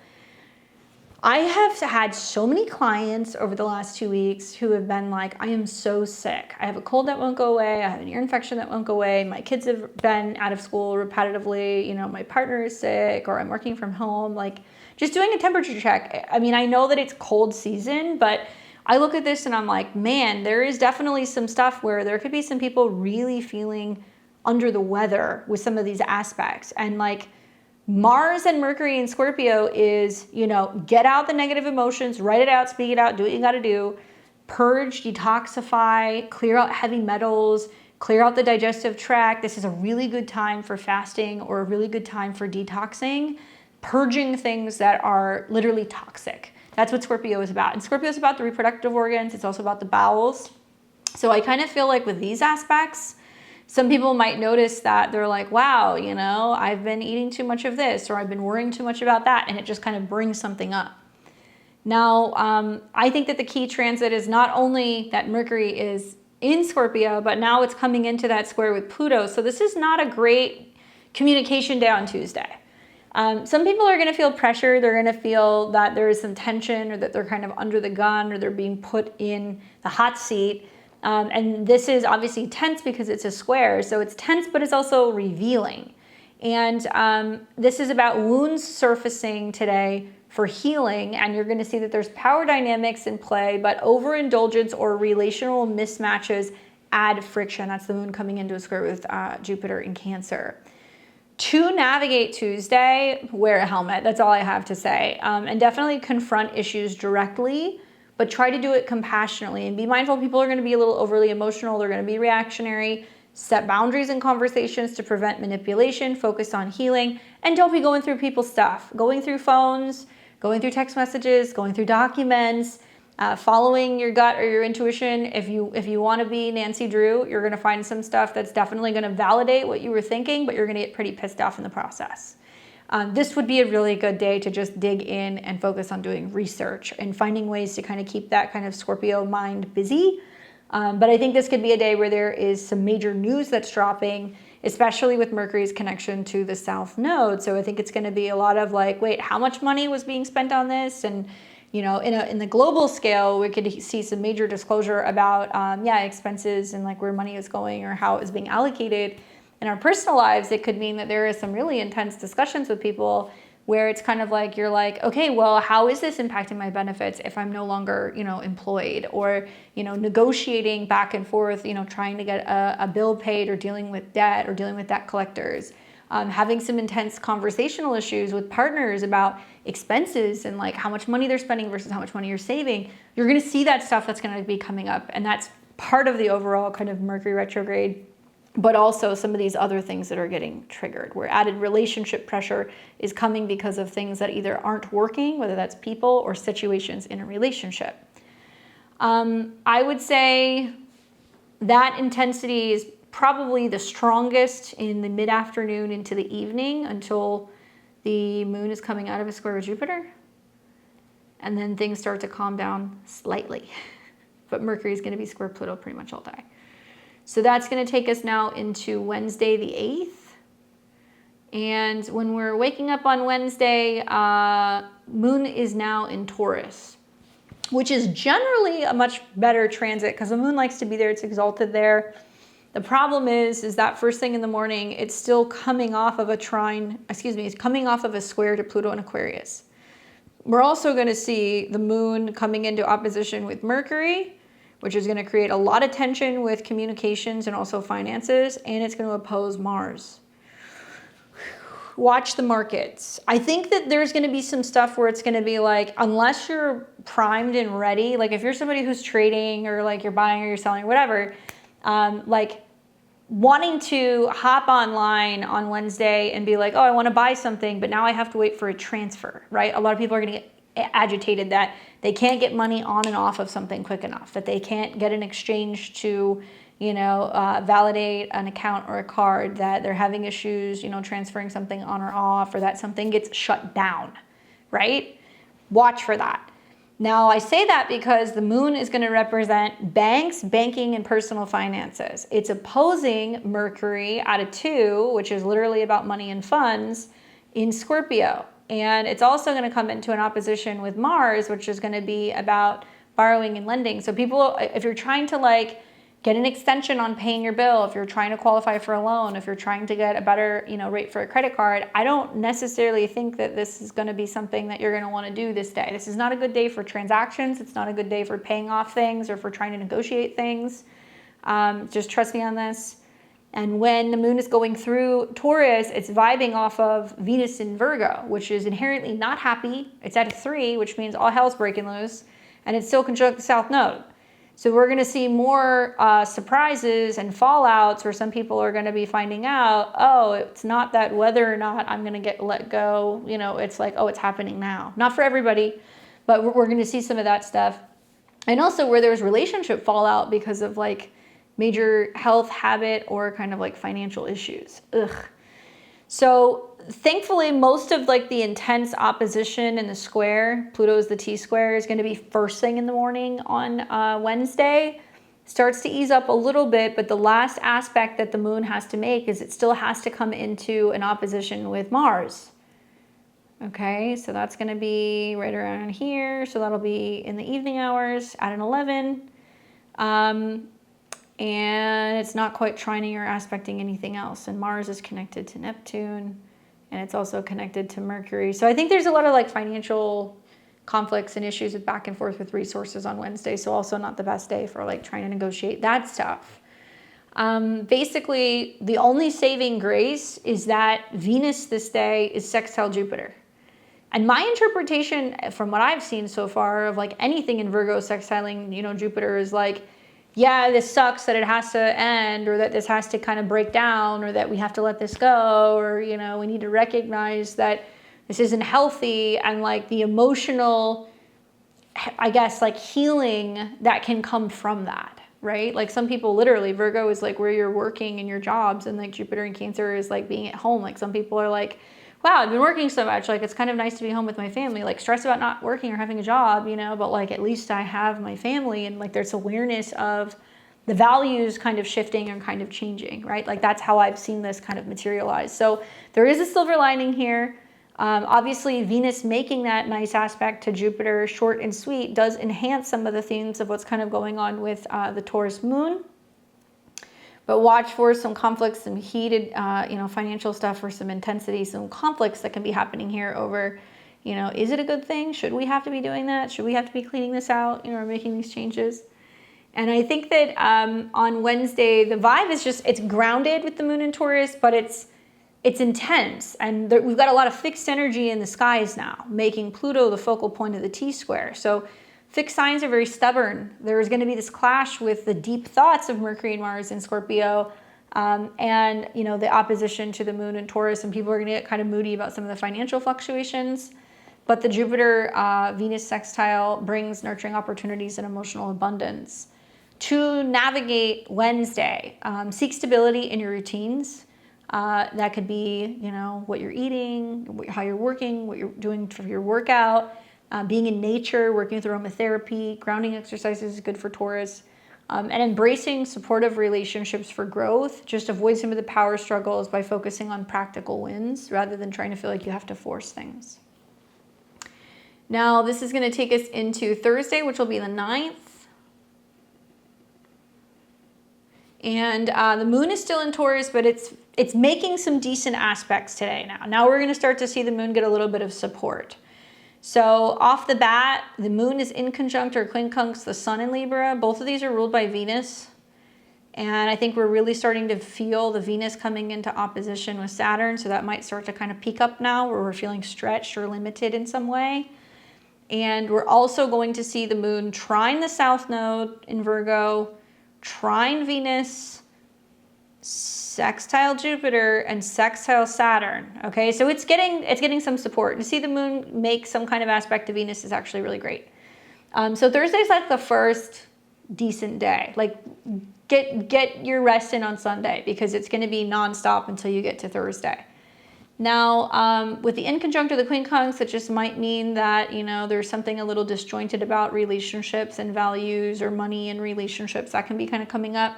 I have had so many clients over the last 2 weeks who have been like, I am so sick. I have a cold that won't go away. I have an ear infection that won't go away. My kids have been out of school repetitively. My partner is sick, or I'm working from home. Like, just doing a temperature check. I mean, I know that it's cold season, but I look at this and I'm like, man, there is definitely some stuff where there could be some people really feeling under the weather with some of these aspects. And like Mars and Mercury in Scorpio is, get out the negative emotions, write it out, speak it out, do what you got to do, purge, detoxify, clear out heavy metals, clear out the digestive tract. This is a really good time for fasting, or a really good time for detoxing, purging things that are literally toxic. That's what Scorpio is about. And Scorpio is about the reproductive organs. It's also about the bowels. So I kind of feel like with these aspects, some people might notice that they're like, wow, I've been eating too much of this, or I've been worrying too much about that. And it just kind of brings something up. Now, I think that the key transit is not only that Mercury is in Scorpio, but now it's coming into that square with Pluto. So this is not a great communication day on Tuesday. Some people are going to feel pressure. They're going to feel that there is some tension, or that they're kind of under the gun, or they're being put in the hot seat. And this is obviously tense because it's a square. So it's tense, but it's also revealing. And this is about wounds surfacing today for healing. And you're going to see that there's power dynamics in play, but overindulgence or relational mismatches add friction. That's the moon coming into a square with Jupiter in Cancer. To navigate Tuesday, wear a helmet. That's all I have to say. And definitely confront issues directly, but try to do it compassionately. And be mindful, people are going to be a little overly emotional. They're going to be reactionary. Set boundaries in conversations to prevent manipulation. Focus on healing. And don't be going through people's stuff. Going through phones, going through text messages, going through documents, following your gut or your intuition. If you want to be Nancy Drew, you're going to find some stuff that's definitely going to validate what you were thinking, but you're going to get pretty pissed off in the process. This would be a really good day to just dig in and focus on doing research and finding ways to kind of keep that kind of Scorpio mind busy. But I think this could be a day where there is some major news that's dropping, especially with Mercury's connection to the South Node. So I think it's going to be a lot of like, wait, how much money was being spent on this? And, you know, in the global scale, we could see some major disclosure about, expenses and like where money is going or how it is being allocated. In our personal lives, it could mean that there is some really intense discussions with people where it's kind of like, you're like, okay, well, how is this impacting my benefits if I'm no longer, you know, employed, or, you know, negotiating back and forth, you know, trying to get a bill paid, or dealing with debt, or dealing with debt collectors, having some intense conversational issues with partners about expenses and like how much money they're spending versus how much money you're saving. You're going to see that stuff that's going to be coming up. And that's part of the overall kind of Mercury retrograde, but also some of these other things that are getting triggered, where added relationship pressure is coming because of things that either aren't working, whether that's people or situations in a relationship. I would say that intensity is probably the strongest in the mid-afternoon into the evening until the moon is coming out of a square with Jupiter. And then things start to calm down slightly. But Mercury is going to be square Pluto pretty much all day. So that's going to take us now into Wednesday the 8th. And when we're waking up on Wednesday, moon is now in Taurus, which is generally a much better transit because the moon likes to be there. It's exalted there. The problem is that first thing in the morning, it's still coming off of it's coming off of a square to Pluto in Aquarius. We're also going to see the moon coming into opposition with Mercury, which is going to create a lot of tension with communications and also finances, and it's going to oppose Mars. Watch the markets. I think that there's going to be some stuff where it's going to be like, unless you're primed and ready, like if you're somebody who's trading or like you're buying or you're selling or whatever, like wanting to hop online on Wednesday and be like, oh, I want to buy something, but now I have to wait for a transfer, right? A lot of people are going to get agitated that they can't get money on and off of something quick enough, that they can't get an exchange to, you know, validate an account or a card, that they're having issues, you know, transferring something on or off, or that something gets shut down, right? Watch for that. Now, I say that because the moon is going to represent banks, banking, and personal finances. It's opposing Mercury at a 2, which is literally about money and funds, in Scorpio. And it's also going to come into an opposition with Mars, which is going to be about borrowing and lending. So people, if you're trying to like get an extension on paying your bill, if you're trying to qualify for a loan, if you're trying to get a better, you know, rate for a credit card, I don't necessarily think that this is going to be something that you're going to want to do this day. This is not a good day for transactions. It's not a good day for paying off things or for trying to negotiate things. Just trust me on this. And when the moon is going through Taurus, it's vibing off of Venus in Virgo, which is inherently not happy. It's at a 3, which means all hell's breaking loose, and it's still conjunct the South Node. So we're going to see more surprises and fallouts where some people are going to be finding out, oh, it's not that whether or not I'm going to get let go. You know, it's like, oh, it's happening now. Not for everybody, but we're going to see some of that stuff. And also where there's relationship fallout because of like major health, habit, or kind of like financial issues. Ugh. So thankfully, most of like the intense opposition in the square, Pluto is the T-square, is going to be first thing in the morning on Wednesday. Starts to ease up a little bit, but the last aspect that the moon has to make is it still has to come into an opposition with Mars. Okay, so that's going to be right around here. So that'll be in the evening hours at an 11. And it's not quite trining or aspecting anything else. And Mars is connected to Neptune, and it's also connected to Mercury. So I think there's a lot of like financial conflicts and issues with back and forth with resources on Wednesday. So also not the best day for like trying to negotiate that stuff. Basically, the only saving grace is that Venus this day is sextile Jupiter. And my interpretation from what I've seen so far of like anything in Virgo sextiling, you know, Jupiter is like, yeah, this sucks that it has to end, or that this has to kind of break down, or that we have to let this go, or, you know, we need to recognize that this isn't healthy, and like the emotional, I guess, like healing that can come from that, right? Like some people literally, Virgo is like where you're working in your jobs, and like Jupiter and Cancer is like being at home. Like some people are like, wow, I've been working so much, like it's kind of nice to be home with my family, like stressed about not working or having a job, you know, but like at least I have my family, and like there's awareness of the values kind of shifting and kind of changing, right? Like that's how I've seen this kind of materialize. So there is a silver lining here. Obviously, Venus making that nice aspect to Jupiter, short and sweet, does enhance some of the themes of what's kind of going on with the Taurus moon. But watch for some conflicts, some heated, financial stuff, or some intensity, some conflicts that can be happening here over, is it a good thing? Should we have to be doing that? Should we have to be cleaning this out, or making these changes? And I think that on Wednesday, the vibe is just, it's grounded with the moon in Taurus, but it's intense. And we've got a lot of fixed energy in the skies now, making Pluto the focal point of the T-square. So fixed signs are very stubborn. There's going to be this clash with the deep thoughts of Mercury and Mars in Scorpio, and the opposition to the moon in Taurus, and people are going to get kind of moody about some of the financial fluctuations. But the Jupiter Venus sextile brings nurturing opportunities and emotional abundance. To navigate Wednesday, seek stability in your routines. That could be, what you're eating, how you're working, what you're doing for your workout, being in nature, working with aromatherapy, grounding exercises is good for Taurus, and embracing supportive relationships for growth. Just avoid some of the power struggles by focusing on practical wins rather than trying to feel like you have to force things. Now, this is going to take us into Thursday, which will be the 9th. And the moon is still in Taurus, but it's making some decent aspects today now. Now we're going to start to see the moon get a little bit of support. So off the bat, the moon is in conjunct or quincunx the sun in Libra. Both of these are ruled by Venus. And I think we're really starting to feel the Venus coming into opposition with Saturn. So that might start to kind of peak up now, where we're feeling stretched or limited in some way. And we're also going to see the moon trine the south node in Virgo, trine Venus, sextile Jupiter, and sextile Saturn. Okay, so it's getting some support. To see the moon make some kind of aspect to Venus is actually really great. So Thursday's like the first decent day. Like get your rest in on Sunday, because it's going to be nonstop until you get to Thursday. Now, with the inconjunct of the quincunx, it just might mean that, there's something a little disjointed about relationships and values, or money and relationships that can be kind of coming up.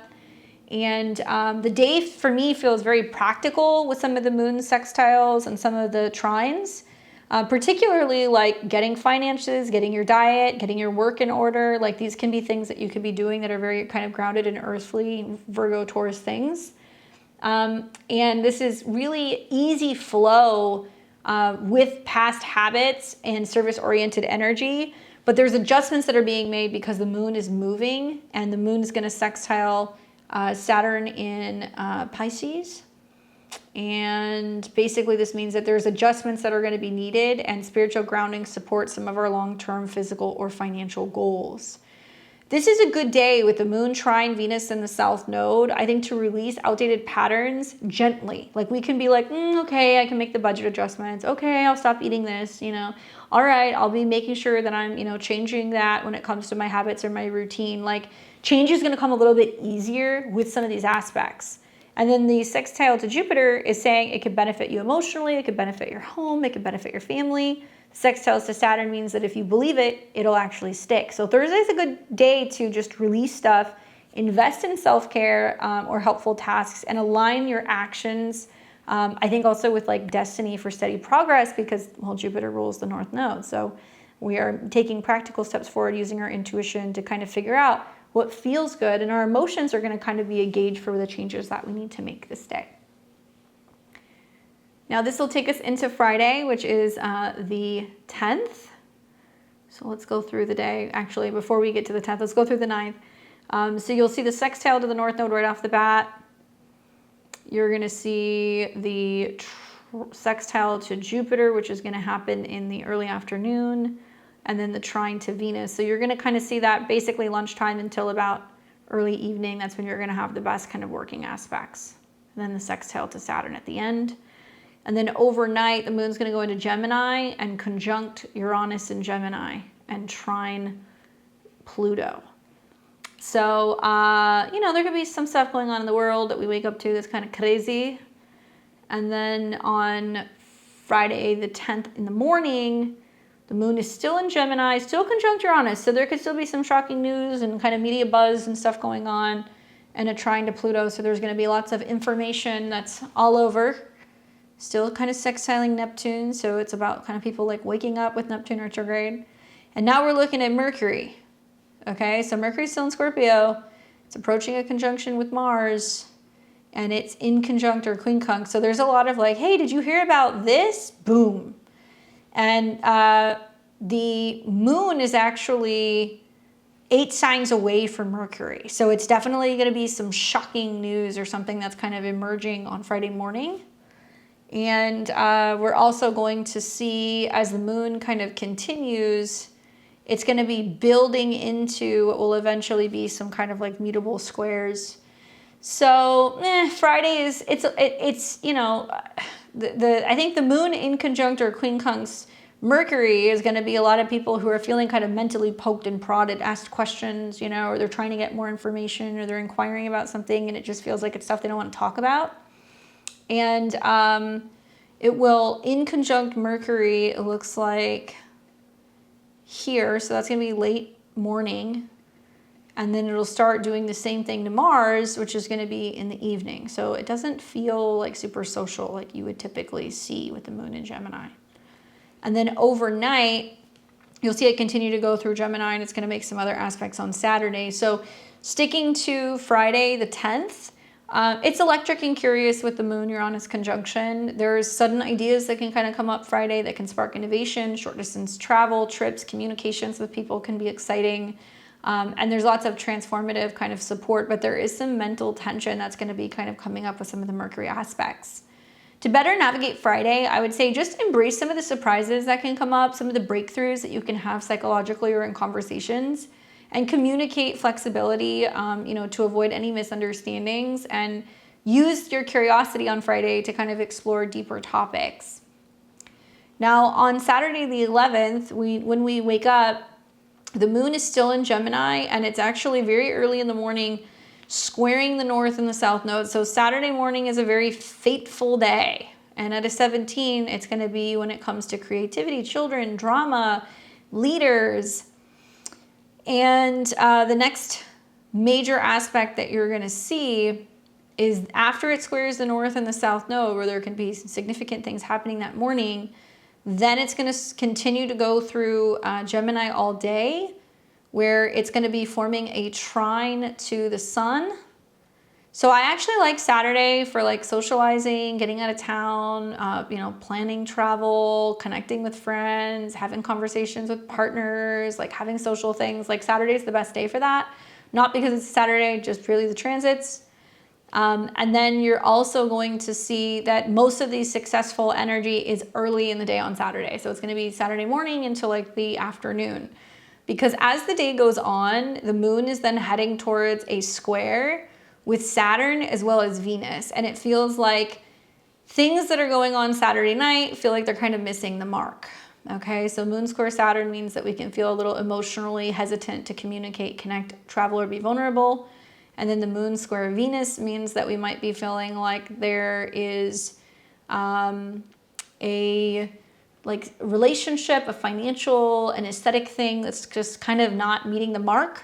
And the day for me feels very practical with some of the moon sextiles and some of the trines, particularly like getting finances, getting your diet, getting your work in order. Like these can be things that you could be doing that are very kind of grounded in earthly Virgo Taurus things. And this is really easy flow with past habits and service-oriented energy. But there's adjustments that are being made because the moon is moving, and the moon is going to sextile Saturn in Pisces. And basically this means that there's adjustments that are going to be needed, and spiritual grounding supports some of our long-term physical or financial goals. This is a good day with the moon trine Venus in the south node, I think, to release outdated patterns gently. Like we can be like, okay, I can make the budget adjustments. Okay, I'll stop eating this, All right, I'll be making sure that I'm, changing that when it comes to my habits or my routine. Like change is going to come a little bit easier with some of these aspects. And then the sextile to Jupiter is saying it could benefit you emotionally, it could benefit your home, it could benefit your family. Sextiles to Saturn means that if you believe it, it'll actually stick. So Thursday is a good day to just release stuff, invest in self-care or helpful tasks, and align your actions. I think also with like destiny for steady progress, because, Jupiter rules the north node. So we are taking practical steps forward using our intuition to kind of figure out what feels good, and our emotions are going to kind of be a gauge for the changes that we need to make this day. Now this will take us into Friday, which is the 10th. So let's go through the day. Actually, before we get to the 10th, let's go through the 9th. So you'll see the sextile to the north node right off the bat. You're going to see the sextile to Jupiter, which is going to happen in the early afternoon, and then the trine to Venus. So you're going to kind of see that basically lunchtime until about early evening. That's when you're going to have the best kind of working aspects. And then the sextile to Saturn at the end. And then overnight, the moon's going to go into Gemini and conjunct Uranus in Gemini and trine Pluto. So, there could be some stuff going on in the world that we wake up to that's kind of crazy. And then on Friday the 10th in the morning, The moon is still in Gemini, still conjunct Uranus, so there could still be some shocking news and kind of media buzz and stuff going on, and a trine to Pluto, so there's going to be lots of information that's all over. Still kind of sextiling Neptune, so it's about kind of people like waking up with Neptune retrograde. And now we're looking at Mercury. Okay, so Mercury's still in Scorpio. It's approaching a conjunction with Mars, and it's in conjunct or quincunx. So there's a lot of like, hey, did you hear about this? Boom. And the moon is actually 8 signs away from Mercury. So it's definitely going to be some shocking news or something that's kind of emerging on Friday morning. And we're also going to see, as the moon kind of continues, it's going to be building into what will eventually be some kind of like mutable squares. So Friday is, it's you know, I think the moon in conjunct or quincunx Mercury is going to be a lot of people who are feeling kind of mentally poked and prodded, asked questions, you know, or they're trying to get more information, or they're inquiring about something and it just feels like it's stuff they don't want to talk about. And it will, in conjunct Mercury, it looks like here, so that's going to be late morning, and then it'll start doing the same thing to Mars, which is going to be in the evening. So it doesn't feel like super social like you would typically see with the moon in Gemini. And then overnight, you'll see it continue to go through Gemini, and it's going to make some other aspects on Saturday. So sticking to Friday the 10th, it's electric and curious with the moon Uranus conjunction. There's sudden ideas that can kind of come up Friday that can spark innovation. Short distance travel, trips, communications with people can be exciting. And there's lots of transformative kind of support, but there is some mental tension that's going to be kind of coming up with some of the Mercury aspects. To better navigate Friday, I would say just embrace some of the surprises that can come up, some of the breakthroughs that you can have psychologically or in conversations, and communicate flexibility, you know, to avoid any misunderstandings, and use your curiosity on Friday to kind of explore deeper topics. Now, on Saturday the 11th, when we wake up, the moon is still in Gemini, and it's actually very early in the morning, squaring the north and the south node. So Saturday morning is a very fateful day. And at a 17, it's going to be when it comes to creativity, children, drama, leaders. And the next major aspect that you're going to see is after it squares the north and the south node, where there can be significant things happening that morning, then it's going to continue to go through Gemini all day, where it's going to be forming a trine to the sun. So I actually like Saturday for like socializing, getting out of town, you know, planning travel, connecting with friends, having conversations with partners, like having social things. Like Saturday's the best day for that. Not because it's Saturday, just really the transits. And then you're also going to see that most of the successful energy is early in the day on Saturday. So it's going to be Saturday morning until like the afternoon. Because as the day goes on, the moon is then heading towards a square with Saturn as well as Venus. And it feels like things that are going on Saturday night feel like they're kind of missing the mark. Okay, so moon square Saturn means that we can feel a little emotionally hesitant to communicate, connect, travel, or be vulnerable. And then the moon square Venus means that we might be feeling like there is a like relationship, a financial, an aesthetic thing that's just kind of not meeting the mark.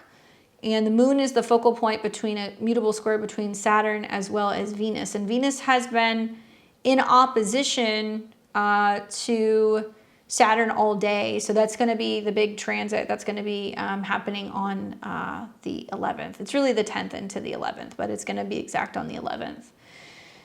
And the moon is the focal point between a mutable square between Saturn as well as Venus. And Venus has been in opposition to Saturn all day. So that's going to be the big transit that's going to be happening on the 11th. It's really the 10th into the 11th, but it's going to be exact on the 11th.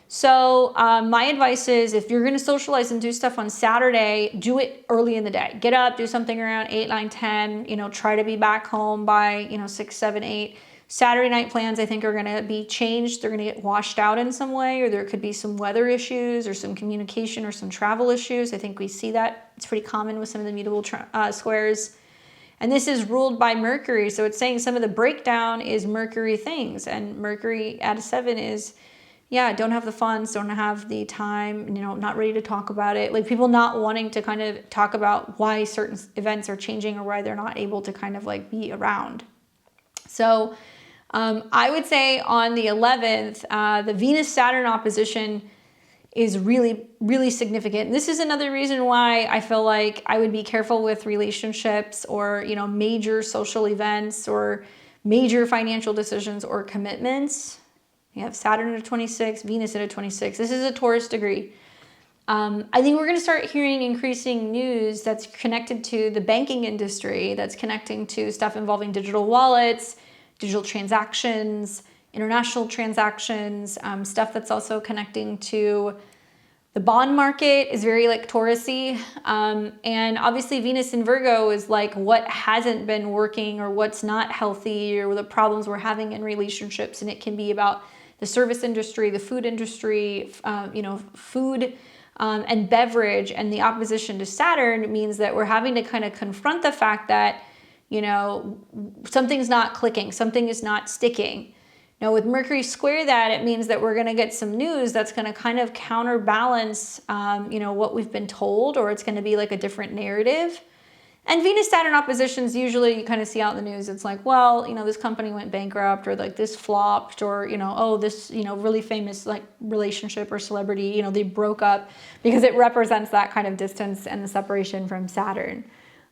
So my advice is, if you're going to socialize and do stuff on Saturday, do it early in the day. Get up, do something around 8, 9, 10, you know, try to be back home by, you know, 6, 7, 8. Saturday night plans, I think, are going to be changed. They're going to get washed out in some way, or there could be some weather issues or some communication or some travel issues. I think we see that. It's pretty common with some of the mutable squares. And this is ruled by Mercury. So it's saying some of the breakdown is Mercury things. And Mercury at a 7 is, yeah, don't have the funds, don't have the time, you know, not ready to talk about it. Like people not wanting to kind of talk about why certain events are changing or why they're not able to kind of like be around. So I would say on the 11th, the Venus-Saturn opposition, is really, really significant. This is another reason why I feel like I would be careful with relationships or, you know, major social events or major financial decisions or commitments. You have Saturn at a 26, Venus at a 26. This is a Taurus degree. I think we're going to start hearing increasing news that's connected to the banking industry, that's connecting to stuff involving digital wallets, digital transactions, international transactions, stuff that's also connecting to the bond market is very like Taurus-y. And obviously Venus in Virgo is like what hasn't been working or what's not healthy or the problems we're having in relationships. And it can be about the service industry, the food industry, you know, food and beverage. And the opposition to Saturn means that we're having to kind of confront the fact that, you know, something's not clicking, something is not sticking. Now with Mercury square that, it means that we're going to get some news that's going to kind of counterbalance, you know, what we've been told, or it's going to be like a different narrative. And Venus-Saturn oppositions, usually you kind of see out in the news, it's like, well, you know, this company went bankrupt, or like this flopped, or, you know, oh, this, you know, really famous like relationship or celebrity, you know, they broke up, because it represents that kind of distance and the separation from Saturn.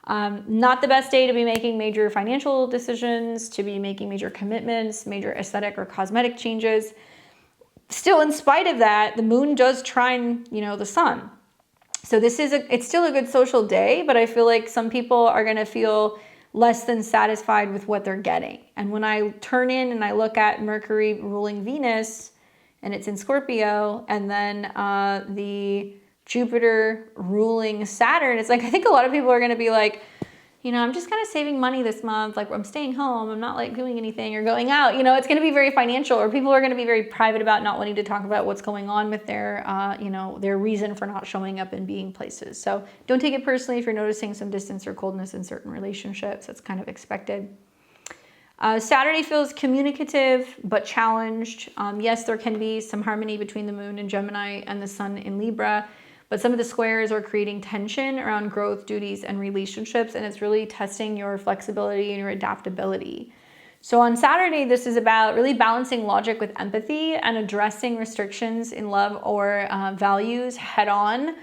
Not the best day to be making major financial decisions, to be making major commitments, major aesthetic or cosmetic changes. Still, in spite of that, the moon does trine, you know, the sun. So this is it's still a good social day, but I feel like some people are going to feel less than satisfied with what they're getting. And when I turn in and I look at Mercury ruling Venus, and it's in Scorpio, and then the Jupiter ruling Saturn, it's like, I think a lot of people are going to be like, you know, I'm just kind of saving money this month. Like, I'm staying home. I'm not like doing anything or going out. You know, it's going to be very financial, or people are going to be very private about not wanting to talk about what's going on with their, you know, their reason for not showing up and being places. So don't take it personally if you're noticing some distance or coldness in certain relationships. That's kind of expected. Saturday feels communicative but challenged. Yes, there can be some harmony between the moon in Gemini and the sun in Libra, but some of the squares are creating tension around growth, duties, and relationships, and it's really testing your flexibility and your adaptability. So on Saturday, this is about really balancing logic with empathy and addressing restrictions in love or values head on.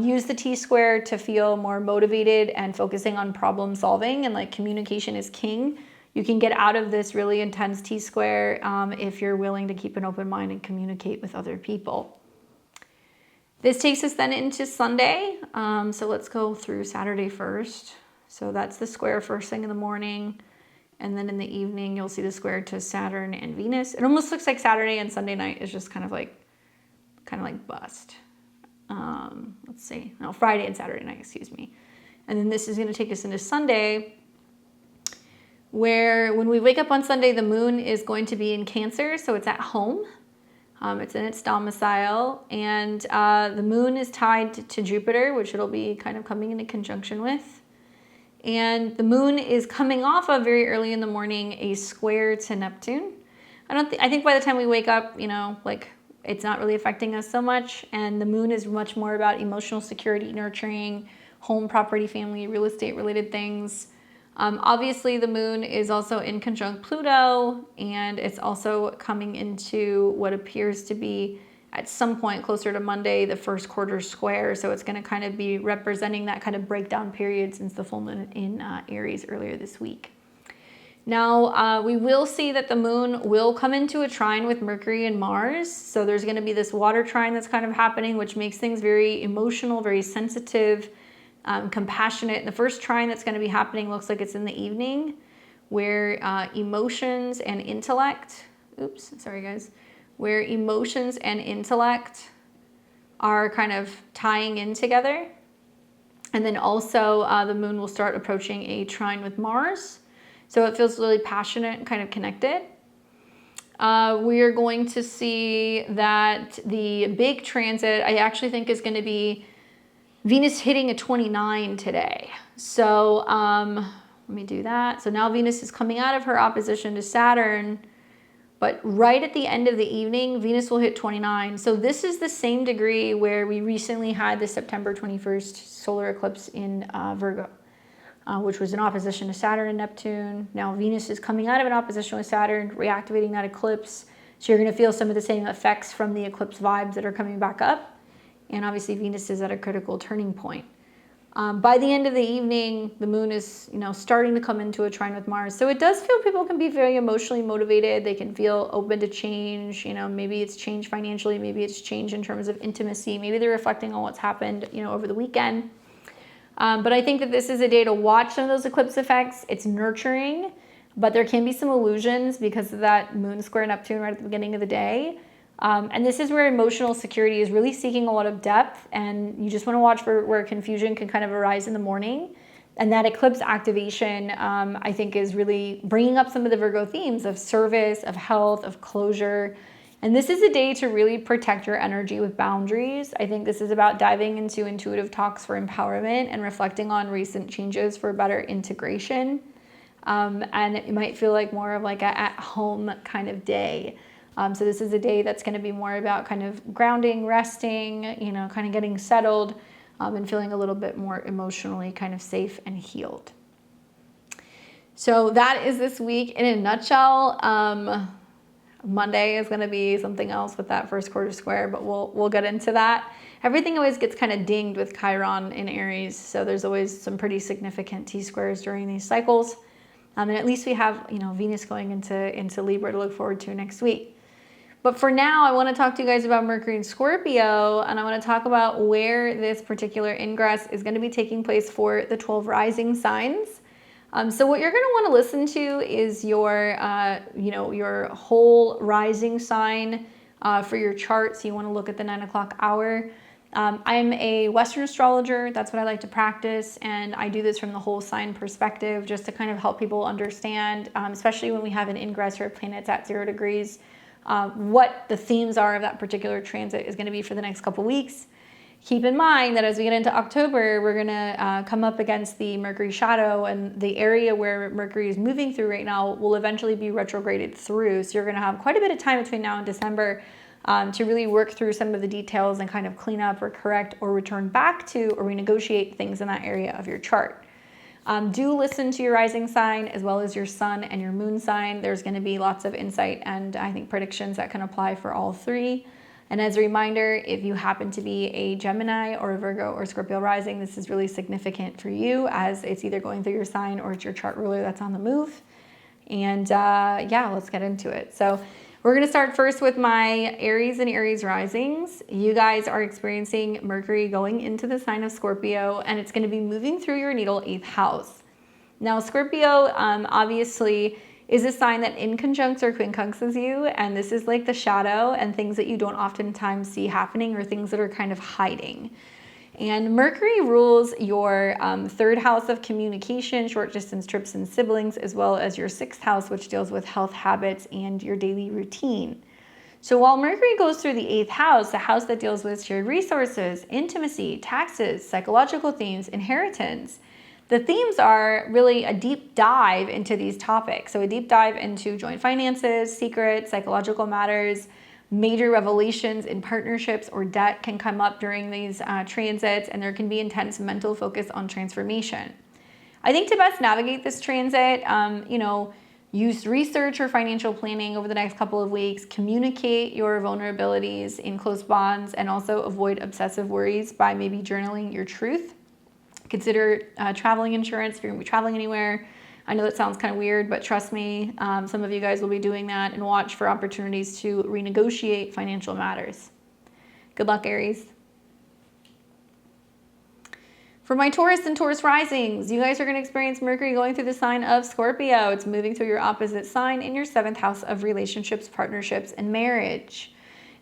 Use the T-square to feel more motivated and focusing on problem solving, and like communication is king. You can get out of this really intense T-square if you're willing to keep an open mind and communicate with other people. This takes us then into Sunday. So let's go through Saturday first. So that's the square first thing in the morning. And then in the evening, you'll see the square to Saturn and Venus. It almost looks like Saturday and Sunday night is just kind of like bust. Let's see. No, Friday and Saturday night, excuse me. And then this is going to take us into Sunday, where when we wake up on Sunday, the moon is going to be in Cancer. So it's at home. It's in its domicile, and the moon is tied to Jupiter, which it'll be kind of coming into conjunction with. And the moon is coming off of very early in the morning a square to Neptune. I think by the time we wake up, you know, like it's not really affecting us so much. And the moon is much more about emotional security, nurturing, home, property, family, real estate related things. Obviously, the moon is also in conjunct Pluto, and it's also coming into what appears to be, at some point closer to Monday, the first quarter square. So it's going to kind of be representing that kind of breakdown period since the full moon in Aries earlier this week. Now, we will see that the moon will come into a trine with Mercury and Mars. So there's going to be this water trine that's kind of happening, which makes things very emotional, very sensitive, compassionate. The first trine that's going to be happening looks like it's in the evening, where emotions and intellect, where emotions and intellect are kind of tying in together. And then also the moon will start approaching a trine with Mars. So it feels really passionate and kind of connected. We are going to see that the big transit, I actually think, is going to be Venus hitting a 29 today. So let me do that. So now Venus is coming out of her opposition to Saturn, but right at the end of the evening, Venus will hit 29. So this is the same degree where we recently had the September 21st solar eclipse in Virgo, which was in opposition to Saturn and Neptune. Now Venus is coming out of an opposition with Saturn, reactivating that eclipse, So you're going to feel some of the same effects from the eclipse vibes that are coming back up. And obviously Venus is at a critical turning point. By the end of the evening, the moon is, starting to come into a trine with Mars. So it does feel people can be very emotionally motivated. They can feel open to change. Maybe it's change financially. Maybe it's change in terms of intimacy. Maybe they're reflecting on what's happened, over the weekend. But I think that this is a day to watch some of those eclipse effects. It's nurturing, but there can be some illusions because of that moon square Neptune right at the beginning of the day. And this is where emotional security is really seeking a lot of depth, and you just want to watch for where confusion can kind of arise in the morning. And that eclipse activation, I think, is really bringing up some of the Virgo themes of service, of health, of closure. And this is a day to really protect your energy with boundaries. I think this is about diving into intuitive talks for empowerment and reflecting on recent changes for better integration. And it might feel like more of like a at-home kind of day. So this is a day that's going to be more about kind of grounding, resting, kind of getting settled, and feeling a little bit more emotionally kind of safe and healed. So that is this week in a nutshell. Monday is going to be something else with that first quarter square, but we'll get into that. Everything always gets kind of dinged with Chiron in Aries, so there's always some pretty significant T-squares during these cycles. And at least we have, Venus going into Libra to look forward to next week. But for now, I want to talk to you guys about Mercury and Scorpio, and I want to talk about where this particular ingress is going to be taking place for the 12 rising signs. So what you're going to want to listen to is your whole rising sign for your chart. So you want to look at the 9 o'clock hour. I'm a Western astrologer. That's what I like to practice. And I do this from the whole sign perspective just to kind of help people understand, especially when we have an ingress or planets at 0 degrees, what the themes are of that particular transit is going to be for the next couple weeks. Keep in mind that as we get into October, we're going to come up against the Mercury shadow, and the area where Mercury is moving through right now will eventually be retrograded through. So you're going to have quite a bit of time between now and December to really work through some of the details and kind of clean up or correct or return back to or renegotiate things in that area of your chart. Do listen to your rising sign as well as your sun and your moon sign. There's going to be lots of insight and I think predictions that can apply for all three. And as a reminder, if you happen to be a Gemini or a Virgo or Scorpio rising, this is really significant for you as it's either going through your sign or it's your chart ruler that's on the move. And let's get into it. So we're going to start first with my Aries and Aries risings. You guys are experiencing Mercury going into the sign of Scorpio, and it's going to be moving through your natal 8th house. Now, Scorpio obviously is a sign that in conjuncts or quincunxes you, and this is like the shadow and things that you don't oftentimes see happening or things that are kind of hiding. And Mercury rules your 3rd house of communication, short distance trips and siblings, as well as your 6th house, which deals with health habits and your daily routine. So while Mercury goes through the 8th house, the house that deals with shared resources, intimacy, taxes, psychological themes, inheritance, the themes are really a deep dive into these topics. So a deep dive into joint finances, secrets, psychological matters. Major revelations in partnerships or debt can come up during these transits, and there can be intense mental focus on transformation. I think to best navigate this transit, use research or financial planning over the next couple of weeks, communicate your vulnerabilities in close bonds, and also avoid obsessive worries by maybe journaling your truth. Consider traveling insurance if you're going to be traveling anywhere. I know that sounds kind of weird, but trust me, some of you guys will be doing that, and watch for opportunities to renegotiate financial matters. Good luck, Aries. For my Taurus and Taurus risings, you guys are going to experience Mercury going through the sign of Scorpio. It's moving through your opposite sign in your 7th house of relationships, partnerships, and marriage.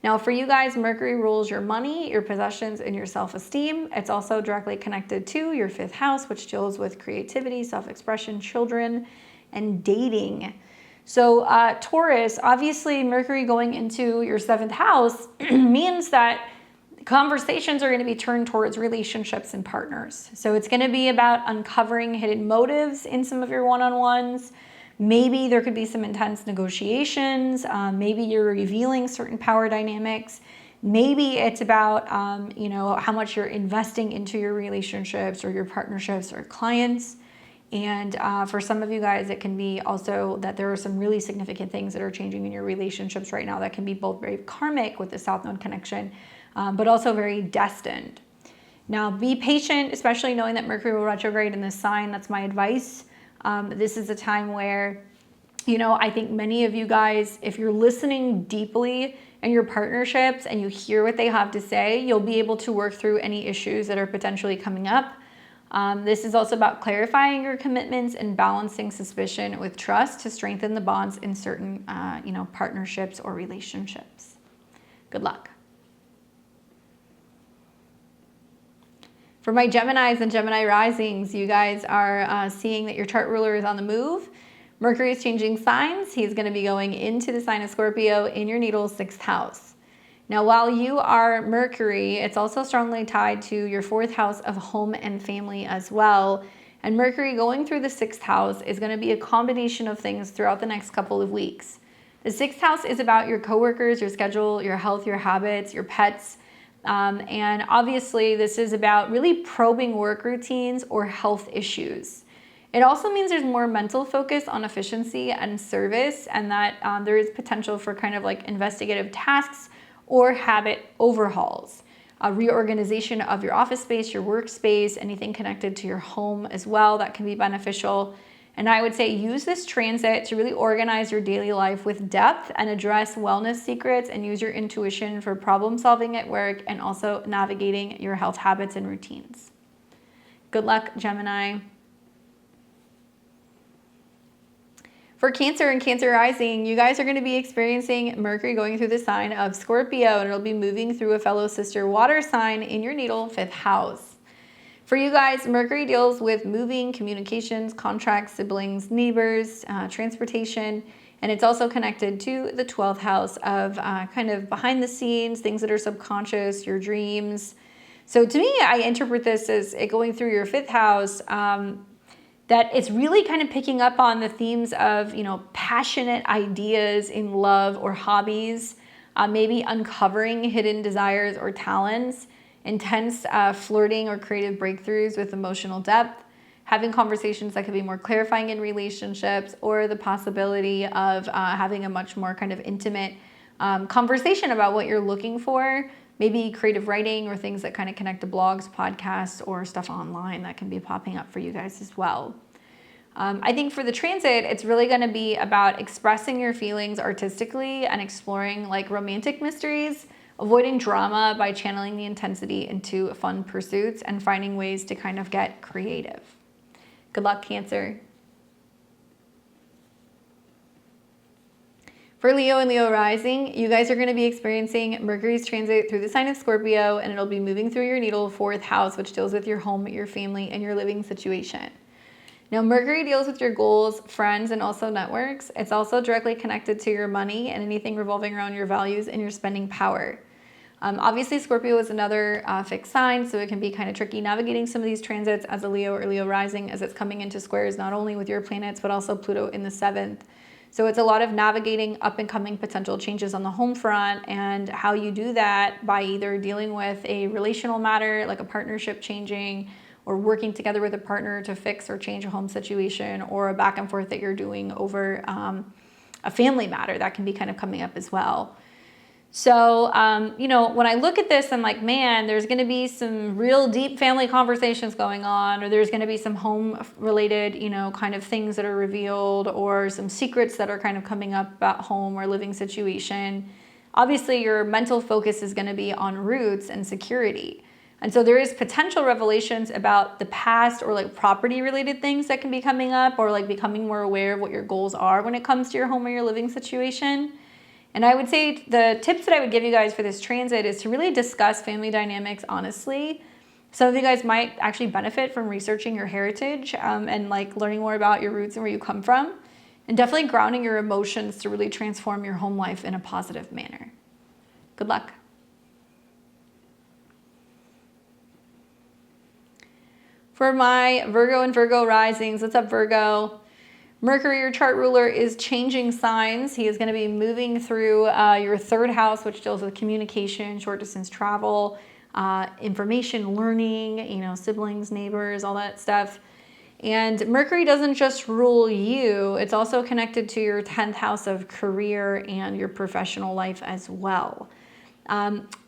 Now, for you guys, Mercury rules your money, your possessions, and your self-esteem. It's also directly connected to your 5th house, which deals with creativity, self-expression, children, and dating. So Taurus, obviously Mercury going into your 7th house means that conversations are going to be turned towards relationships and partners. So it's going to be about uncovering hidden motives in some of your one-on-ones. Maybe there could be some intense negotiations. Maybe you're revealing certain power dynamics. Maybe it's about, how much you're investing into your relationships or your partnerships or clients. And for some of you guys, it can be also that there are some really significant things that are changing in your relationships right now that can be both very karmic with the South Node connection, but also very destined. Now, be patient, especially knowing that Mercury will retrograde in this sign. That's my advice. This is a time where, you know, I think many of you guys, if you're listening deeply in your partnerships and you hear what they have to say, you'll be able to work through any issues that are potentially coming up. This is also about clarifying your commitments and balancing suspicion with trust to strengthen the bonds in certain, you know, partnerships or relationships. Good luck. For my Geminis and Gemini risings, you guys are seeing that your chart ruler is on the move. Mercury is changing signs. He's going to be going into the sign of Scorpio in your natal 6th house. Now, while you are Mercury, it's also strongly tied to your 4th house of home and family as well. And Mercury going through the 6th house is going to be a combination of things throughout the next couple of weeks. The 6th house is about your coworkers, your schedule, your health, your habits, your pets. And obviously, this is about really probing work routines or health issues. It also means there's more mental focus on efficiency and service, and that there is potential for kind of like investigative tasks or habit overhauls. A reorganization of your office space, your workspace, anything connected to your home as well, that can be beneficial. And I would say use this transit to really organize your daily life with depth and address wellness secrets and use your intuition for problem solving at work and also navigating your health habits and routines. Good luck, Gemini. For Cancer and Cancer rising, you guys are going to be experiencing Mercury going through the sign of Scorpio, and it'll be moving through a fellow sister water sign in your natal 5th house. For you guys, Mercury deals with moving, communications, contracts, siblings, neighbors, transportation, and it's also connected to the 12th house of kind of behind the scenes, things that are subconscious, your dreams. So to me, I interpret this as it going through your 5th house, that it's really kind of picking up on the themes of, you know, passionate ideas in love or hobbies, maybe uncovering hidden desires or talents, intense flirting or creative breakthroughs with emotional depth, having conversations that could be more clarifying in relationships, or the possibility of having a much more kind of intimate conversation about what you're looking for, maybe creative writing or things that kind of connect to blogs, podcasts, or stuff online that can be popping up for you guys as well. I think for the transit, it's really going to be about expressing your feelings artistically and exploring like romantic mysteries, avoiding drama by channeling the intensity into fun pursuits and finding ways to kind of get creative. Good luck, Cancer. For Leo and Leo rising, you guys are going to be experiencing Mercury's transit through the sign of Scorpio, and it'll be moving through your natal 4th house, which deals with your home, your family, and your living situation. Now, Mercury deals with your goals, friends, and also networks. It's also directly connected to your money and anything revolving around your values and your spending power. Obviously, Scorpio is another fixed sign, so it can be kind of tricky navigating some of these transits as a Leo or Leo rising, as it's coming into squares not only with your planets, but also Pluto in the 7th. So it's a lot of navigating up and coming potential changes on the home front, and how you do that by either dealing with a relational matter, like a partnership changing, or working together with a partner to fix or change a home situation, or a back and forth that you're doing over a family matter that can be kind of coming up as well. So, you know, when I look at this, I'm like, man, there's going to be some real deep family conversations going on, or there's going to be some home related, you know, kind of things that are revealed, or some secrets that are kind of coming up about home or living situation. Obviously, your mental focus is going to be on roots and security. And so there is potential revelations about the past, or like property related things that can be coming up, or like becoming more aware of what your goals are when it comes to your home or your living situation. And I would say the tips that I would give you guys for this transit is to really discuss family dynamics honestly. Some of you guys might actually benefit from researching your heritage and like learning more about your roots and where you come from, and definitely grounding your emotions to really transform your home life in a positive manner. Good luck. For my Virgo and Virgo risings, what's up, Virgo? Mercury, your chart ruler, is changing signs. He is going to be moving through your 3rd house, which deals with communication, short distance travel, information, learning, you know, siblings, neighbors, all that stuff. And Mercury doesn't just rule you, it's also connected to your 10th house of career and your professional life as well.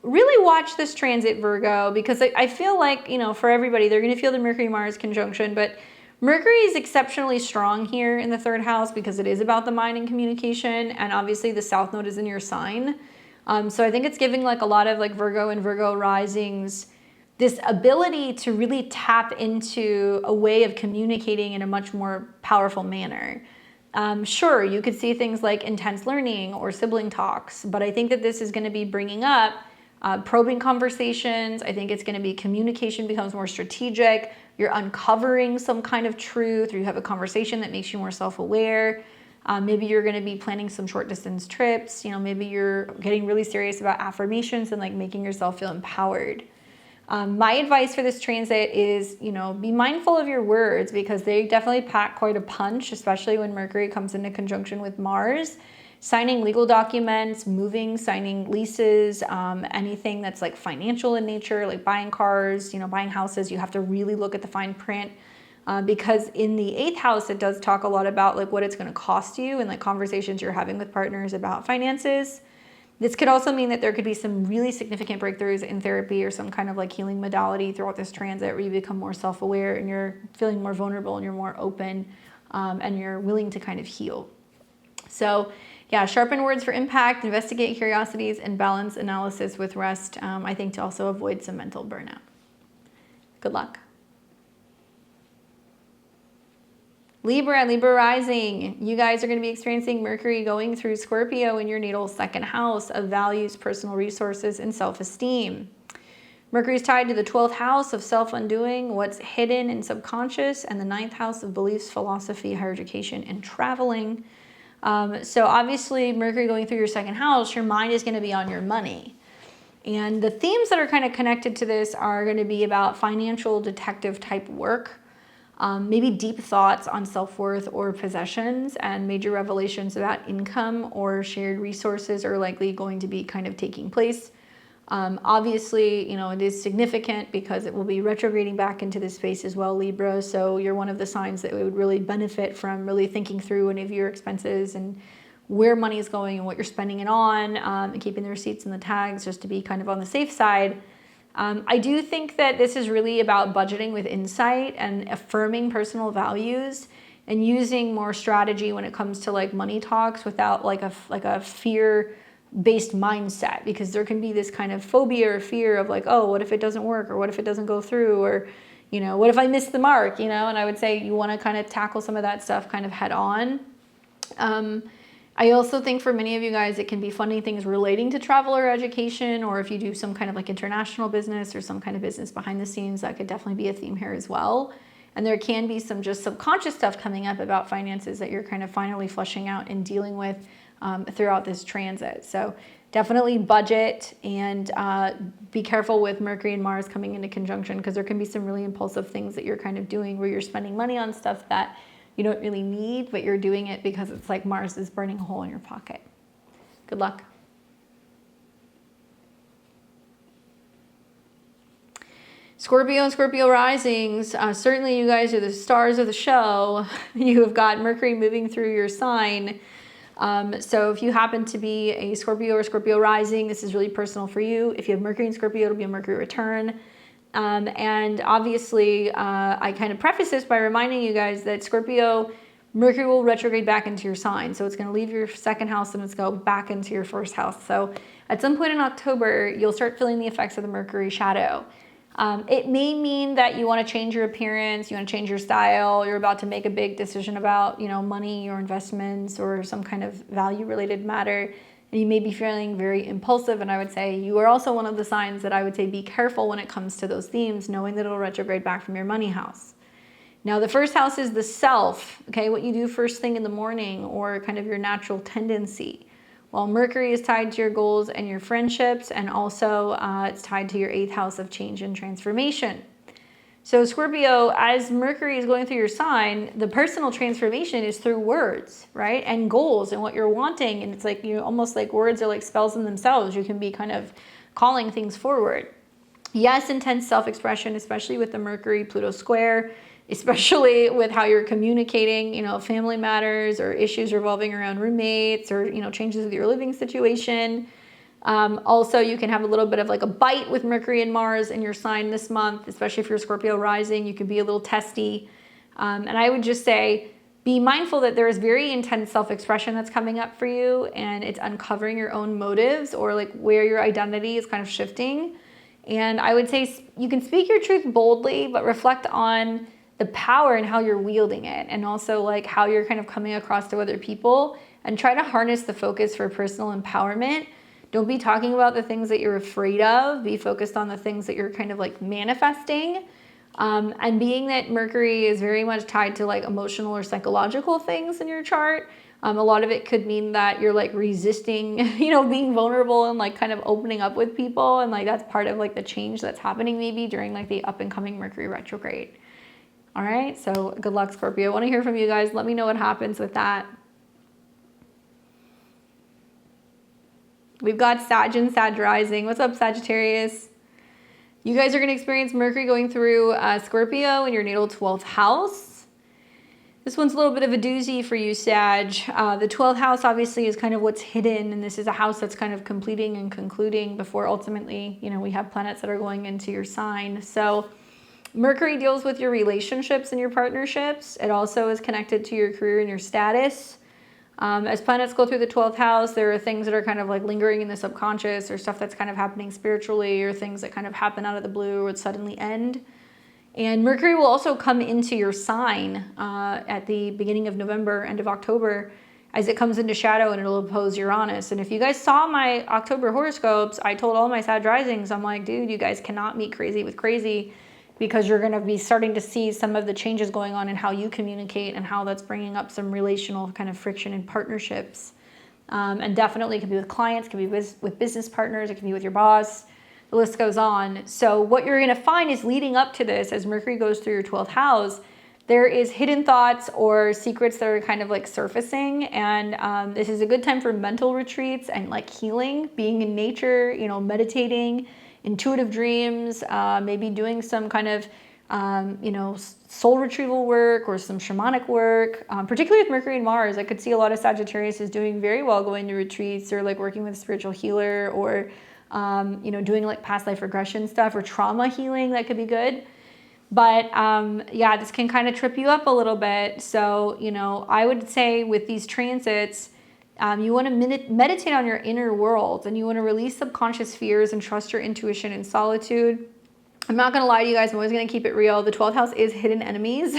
Really watch this transit, Virgo, because I feel like, for everybody, they're going to feel the Mercury-Mars conjunction, but Mercury is exceptionally strong here in the 3rd house because it is about the mind and communication, and obviously the South Node is in your sign. So I think it's giving like a lot of like Virgo and Virgo risings this ability to really tap into a way of communicating in a much more powerful manner. Sure, you could see things like intense learning or sibling talks, but I think that this is going to be bringing up probing conversations. I think it's going to be communication becomes more strategic. You're uncovering some kind of truth, or you have a conversation that makes you more self-aware. Maybe you're going to be planning some short distance trips. Maybe you're getting really serious about affirmations and like making yourself feel empowered. My advice for this transit is, be mindful of your words because they definitely pack quite a punch, especially when Mercury comes into conjunction with Mars. Signing legal documents, moving, signing leases, anything that's like financial in nature, like buying cars, buying houses, you have to really look at the fine print because in the 8th house, it does talk a lot about like what it's going to cost you and like conversations you're having with partners about finances. This could also mean that there could be some really significant breakthroughs in therapy or some kind of like healing modality throughout this transit where you become more self-aware and you're feeling more vulnerable and you're more open and you're willing to kind of heal. So yeah, sharpen words for impact, investigate curiosities, and balance analysis with rest, I think, to also avoid some mental burnout. Good luck. Libra rising, you guys are going to be experiencing Mercury going through Scorpio in your natal 2nd house of values, personal resources, and self-esteem. Mercury is tied to the 12th house of self-undoing, what's hidden and subconscious, and the 9th house of beliefs, philosophy, higher education, and traveling. So obviously Mercury going through your 2nd house, your mind is going to be on your money. And the themes that are kind of connected to this are going to be about financial detective type work. Maybe deep thoughts on self-worth or possessions, and major revelations about income or shared resources are likely going to be kind of taking place. Obviously, it is significant because it will be retrograding back into this space as well, Libra. So you're one of the signs that would really benefit from really thinking through any of your expenses and where money is going and what you're spending it on, and keeping the receipts and the tags just to be kind of on the safe side. I do think that this is really about budgeting with insight and affirming personal values and using more strategy when it comes to like money talks without like a fear-based mindset, because there can be this kind of phobia or fear of like, oh, what if it doesn't work, or what if it doesn't go through, or what if I miss the mark, and I would say you want to kind of tackle some of that stuff kind of head on. I also think for many of you guys, it can be funding things relating to travel or education, or if you do some kind of like international business or some kind of business behind the scenes, that could definitely be a theme here as well. And there can be some just subconscious stuff coming up about finances that you're kind of finally flushing out and dealing with throughout this transit. So definitely budget and be careful with Mercury and Mars coming into conjunction, because there can be some really impulsive things that you're kind of doing where you're spending money on stuff that you don't really need, but you're doing it because it's like Mars is burning a hole in your pocket. Good luck. Scorpio and Scorpio risings, certainly you guys are the stars of the show. You have got Mercury moving through your sign. So if you happen to be a Scorpio or Scorpio rising, this is really personal for you. If you have Mercury in Scorpio, it'll be a Mercury return. And obviously, I kind of preface this by reminding you guys that Scorpio, Mercury will retrograde back into your sign. So it's going to leave your 2nd house and it's going to go back into your 1st house. So at some point in October, you'll start feeling the effects of the Mercury shadow. It may mean that you want to change your appearance, you want to change your style, you're about to make a big decision about, money or investments or some kind of value-related matter. And you may be feeling very impulsive, and I would say you are also one of the signs that I would say be careful when it comes to those themes, knowing that it'll retrograde back from your money house. Now, the 1st house is the self, okay, what you do first thing in the morning or kind of your natural tendency. While Mercury is tied to your goals and your friendships, and also it's tied to your 8th house of change and transformation. So Scorpio, as Mercury is going through your sign, the personal transformation is through words, right? And goals and what you're wanting. And it's like, almost like words are like spells in themselves. You can be kind of calling things forward. Yes, intense self-expression, especially with the Mercury-Pluto square. especially with how you're communicating, you know, family matters or issues revolving around roommates or, you know, changes with your living situation. Also, you can have a little bit of like a bite with Mercury and Mars in your sign this month, especially if you're Scorpio rising. You can be a little testy. And I would just say, be mindful that there is very intense self-expression that's coming up for you, and it's uncovering your own motives or like where your identity is kind of shifting. And I would say you can speak your truth boldly, but reflect on the power and how you're wielding it, and also like how you're kind of coming across to other people, and try to harness the focus for personal empowerment. Don't be talking about the things that you're afraid of. Be focused on the things that you're kind of like manifesting. And being that Mercury is very much tied to like emotional or psychological things in your chart, a lot of it could mean that you're like resisting, you know, being vulnerable and like kind of opening up with people. And like that's part of like the change that's happening maybe during like the up and coming Mercury retrograde. All right, so good luck, Scorpio. I want to hear from you guys. Let me know what happens with that. We've got Sag and Sag rising. What's up, Sagittarius? You guys are going to experience Mercury going through Scorpio in your natal 12th house. This one's a little bit of a doozy for you, Sag. The 12th house obviously is kind of what's hidden, and this is a house that's kind of completing and concluding before ultimately, you know, we have planets that are going into your sign. So Mercury deals with your relationships and your partnerships. It also is connected to your career and your status. As planets go through the 12th house, there are things that are kind of like lingering in the subconscious, or stuff that's kind of happening spiritually, or things that kind of happen out of the blue or would suddenly end. And Mercury will also come into your sign at the beginning of November, end of October, as it comes into shadow, and it'll oppose Uranus. And if you guys saw my October horoscopes, I told all my Sag risings, I'm like, dude, you guys cannot meet crazy with crazy, because you're going to be starting to see some of the changes going on in how you communicate, and how that's bringing up some relational kind of friction in partnerships. And definitely it could be with clients, it could be with business partners, it could be with your boss, the list goes on. So what you're going to find is leading up to this, as Mercury goes through your 12th house, there is hidden thoughts or secrets that are kind of like surfacing. And this is a good time for mental retreats and like healing, being in nature, you know, meditating, intuitive dreams, maybe doing some kind of, you know, soul retrieval work or some shamanic work, particularly with Mercury and Mars. I could see a lot of Sagittarius is doing very well going to retreats, or like working with a spiritual healer, or, you know, doing like past life regression stuff or trauma healing. That could be good. But yeah, this can kind of trip you up a little bit. So, you know, I would say with these transits, you want to meditate on your inner world, and you want to release subconscious fears and trust your intuition in solitude. I'm not going to lie to you guys. I'm always going to keep it real. The 12th house is hidden enemies.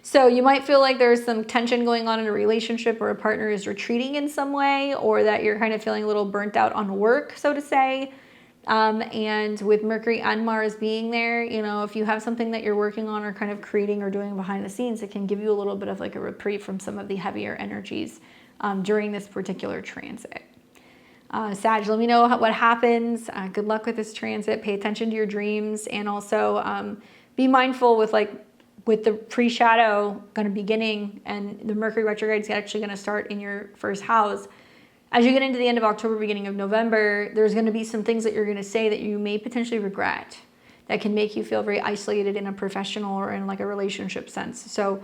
So you might feel like there's some tension going on in a relationship, or a partner is retreating in some way, or that you're kind of feeling a little burnt out on work, so to say. And with Mercury and Mars being there, you know, if you have something that you're working on or kind of creating or doing behind the scenes, it can give you a little bit of like a reprieve from some of the heavier energies during this particular transit. Sag, let me know what happens. Good luck with this transit. Pay attention to your dreams, and also be mindful with the pre-shadow kind of beginning, and the Mercury retrograde is actually going to start in your first house. As you get into the end of October, beginning of November, there's going to be some things that you're going to say that you may potentially regret, that can make you feel very isolated in a professional or in like a relationship sense. So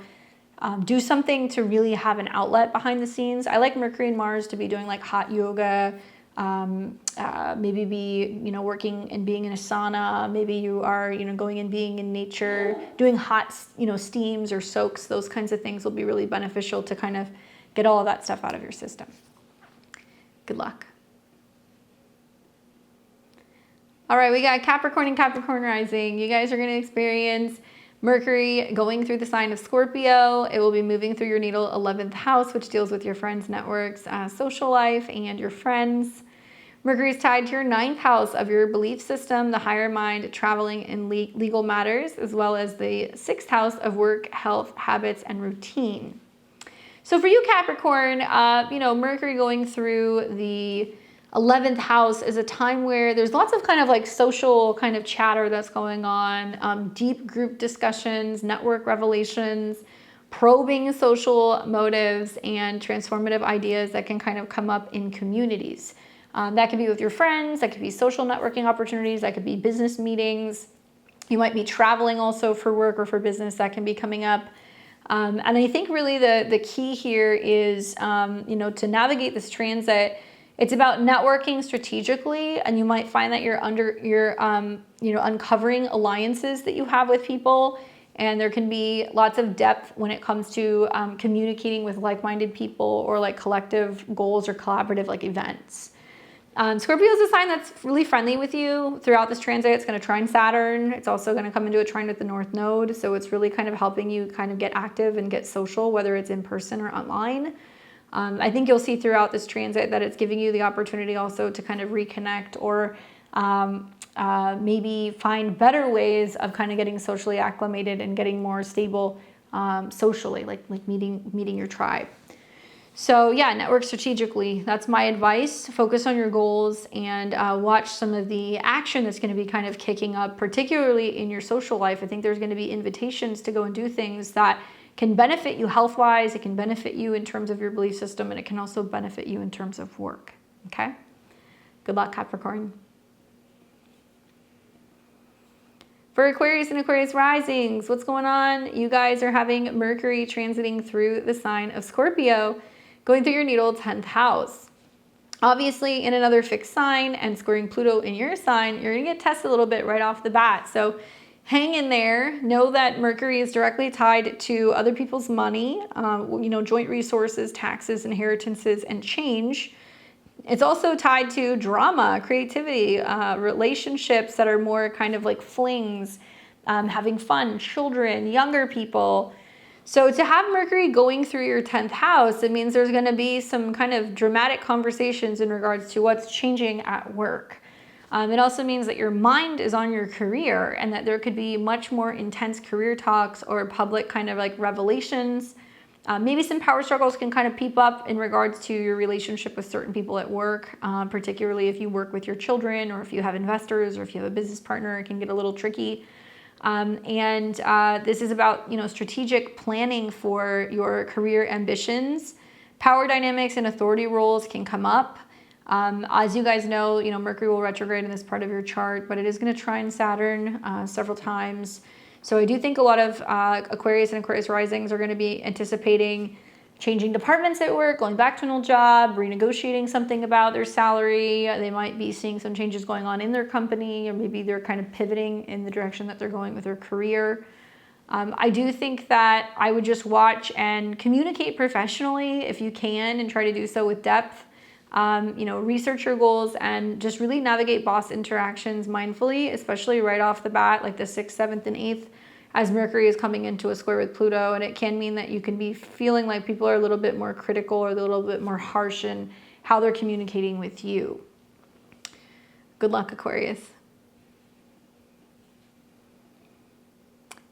do something to really have an outlet behind the scenes. I like Mercury and Mars to be doing like hot yoga, maybe be, you know, working and being in a sauna. Maybe you are, you know, going and being in nature, doing hot, you know, steams or soaks. Those kinds of things will be really beneficial to kind of get all of that stuff out of your system. Good luck. All right, we got Capricorn and Capricorn rising. You guys are going to experience Mercury going through the sign of Scorpio. It will be moving through your natal 11th house, which deals with your friends, networks, social life, and your friends. Mercury is tied to your 9th house of your belief system, the higher mind, traveling, and legal matters, as well as the 6th house of work, health, habits, and routine. So for you, Capricorn, you know, Mercury going through the 11th house is a time where there's lots of kind of like social kind of chatter that's going on, deep group discussions, network revelations, probing social motives, and transformative ideas that can kind of come up in communities. That could be with your friends, that could be social networking opportunities, that could be business meetings. You might be traveling also for work or for business. That can be coming up. And I think really the key here is, to navigate this transit, it's about networking strategically, and you might find that you're uncovering alliances that you have with people, and there can be lots of depth when it comes to communicating with like-minded people or like collective goals or collaborative like events. Scorpio is a sign that's really friendly with you throughout this transit. It's going to trine Saturn. It's also going to come into a trine with the North Node. So it's really kind of helping you kind of get active and get social, whether it's in person or online. I think you'll see throughout this transit that it's giving you the opportunity also to kind of reconnect or maybe find better ways of kind of getting socially acclimated and getting more stable socially, like meeting your tribe. So yeah, network strategically. That's my advice. Focus on your goals and watch some of the action that's going to be kind of kicking up, particularly in your social life. I think there's going to be invitations to go and do things that can benefit you health-wise. It can benefit you in terms of your belief system, and it can also benefit you in terms of work. Okay? Good luck, Capricorn. For Aquarius and Aquarius risings, what's going on? You guys are having Mercury transiting through the sign of Scorpio, going through your natal 10th house. Obviously, in another fixed sign and squaring Pluto in your sign, you're going to get tested a little bit right off the bat. So hang in there. Know that Mercury is directly tied to other people's money, joint resources, taxes, inheritances, and change. It's also tied to drama, creativity, relationships that are more kind of like flings, having fun, children, younger people. So to have Mercury going through your 10th house, it means there's going to be some kind of dramatic conversations in regards to what's changing at work. It also means that your mind is on your career and that there could be much more intense career talks or public kind of like revelations. Maybe some power struggles can kind of peep up in regards to your relationship with certain people at work, particularly if you work with your children or if you have investors or if you have a business partner, it can get a little tricky. This is about, strategic planning for your career ambitions. Power dynamics and authority roles can come up. As you guys know, Mercury will retrograde in this part of your chart, but it is going to trine Saturn several times. So I do think a lot of Aquarius and Aquarius risings are going to be anticipating changing departments at work, going back to an old job, renegotiating something about their salary. They might be seeing some changes going on in their company, or maybe they're kind of pivoting in the direction that they're going with their career. I do think that I would just watch and communicate professionally if you can and try to do so with depth. Research your goals and just really navigate boss interactions mindfully, especially right off the bat, like the 6th, 7th, and 8th, as Mercury is coming into a square with Pluto. And it can mean that you can be feeling like people are a little bit more critical or a little bit more harsh in how they're communicating with you. Good luck, Aquarius.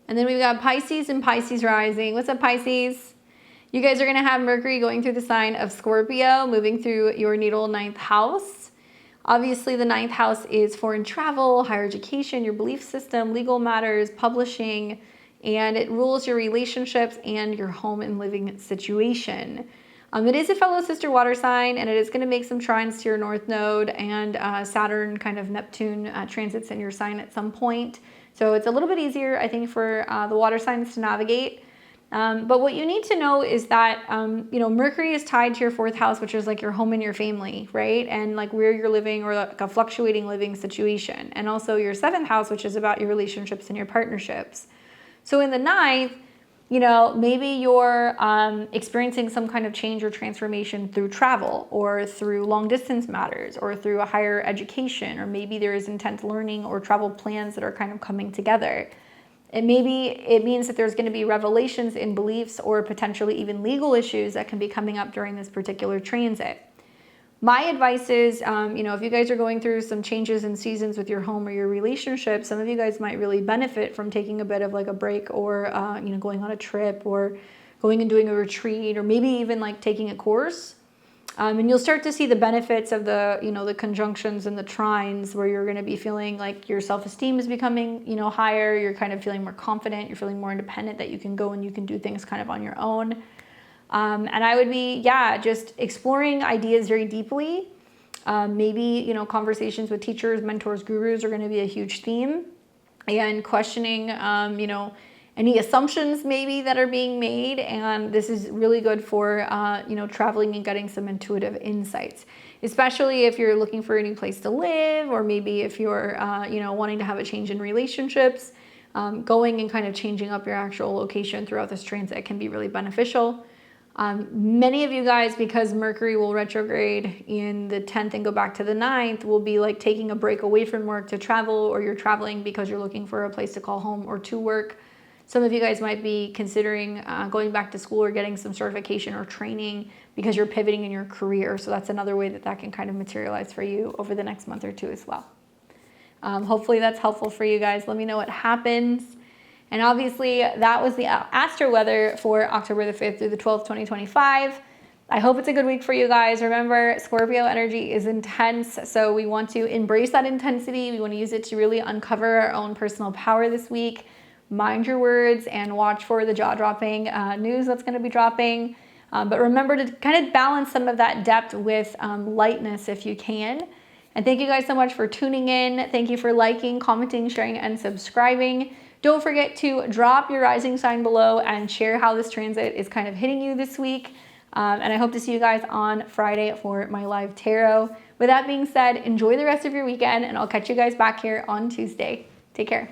And then we've got Pisces and Pisces rising. What's up, Pisces? You guys are going to have Mercury going through the sign of Scorpio, moving through your natal 9th house. Obviously, the 9th house is foreign travel, higher education, your belief system, legal matters, publishing, and it rules your relationships and your home and living situation. It is a fellow sister water sign, and it is going to make some trines to your North Node and Saturn, kind of Neptune transits in your sign at some point. So it's a little bit easier, I think, for the water signs to navigate. But what you need to know is that, Mercury is tied to your 4th house, which is like your home and your family, right? And like where you're living or like a fluctuating living situation. And also your 7th house, which is about your relationships and your partnerships. So in the 9th, maybe you're experiencing some kind of change or transformation through travel or through long distance matters or through a higher education, or maybe there is intense learning or travel plans that are kind of coming together. And maybe it means that there's going to be revelations in beliefs or potentially even legal issues that can be coming up during this particular transit. My advice is, if you guys are going through some changes in seasons with your home or your relationship, some of you guys might really benefit from taking a bit of like a break or, going on a trip or going and doing a retreat or maybe even like taking a course. And you'll start to see the benefits of the conjunctions and the trines where you're going to be feeling like your self-esteem is becoming, higher. You're kind of feeling more confident. You're feeling more independent, that you can go and you can do things kind of on your own. And I would be, just exploring ideas very deeply. Maybe, conversations with teachers, mentors, gurus are going to be a huge theme. and questioning, you know, any assumptions maybe that are being made. And this is really good for, you know, traveling and getting some intuitive insights, especially if you're looking for a new place to live, or maybe if you're, you know, wanting to have a change in relationships. Going and kind of changing up your actual location throughout this transit can be really beneficial. Many of you guys, because Mercury will retrograde in the 10th and go back to the 9th, will be like taking a break away from work to travel, or you're traveling because you're looking for a place to call home or to work. Some of you guys might be considering going back to school or getting some certification or training because you're pivoting in your career. So that's another way that that can kind of materialize for you over the next month or two as well. Hopefully that's helpful for you guys. Let me know what happens. And obviously that was the astro weather for October the 5th through the 12th, 2025. I hope it's a good week for you guys. Remember, Scorpio energy is intense, so we want to embrace that intensity. We want to use it to really uncover our own personal power this week. Mind your words and watch for the jaw-dropping news that's going to be dropping. But remember to kind of balance some of that depth with lightness if you can. And thank you guys so much for tuning in. Thank you for liking, commenting, sharing, and subscribing. Don't forget to drop your rising sign below and share how this transit is kind of hitting you this week. And I hope to see you guys on Friday for my live tarot. With that being said, enjoy the rest of your weekend, and I'll catch you guys back here on Tuesday. Take care.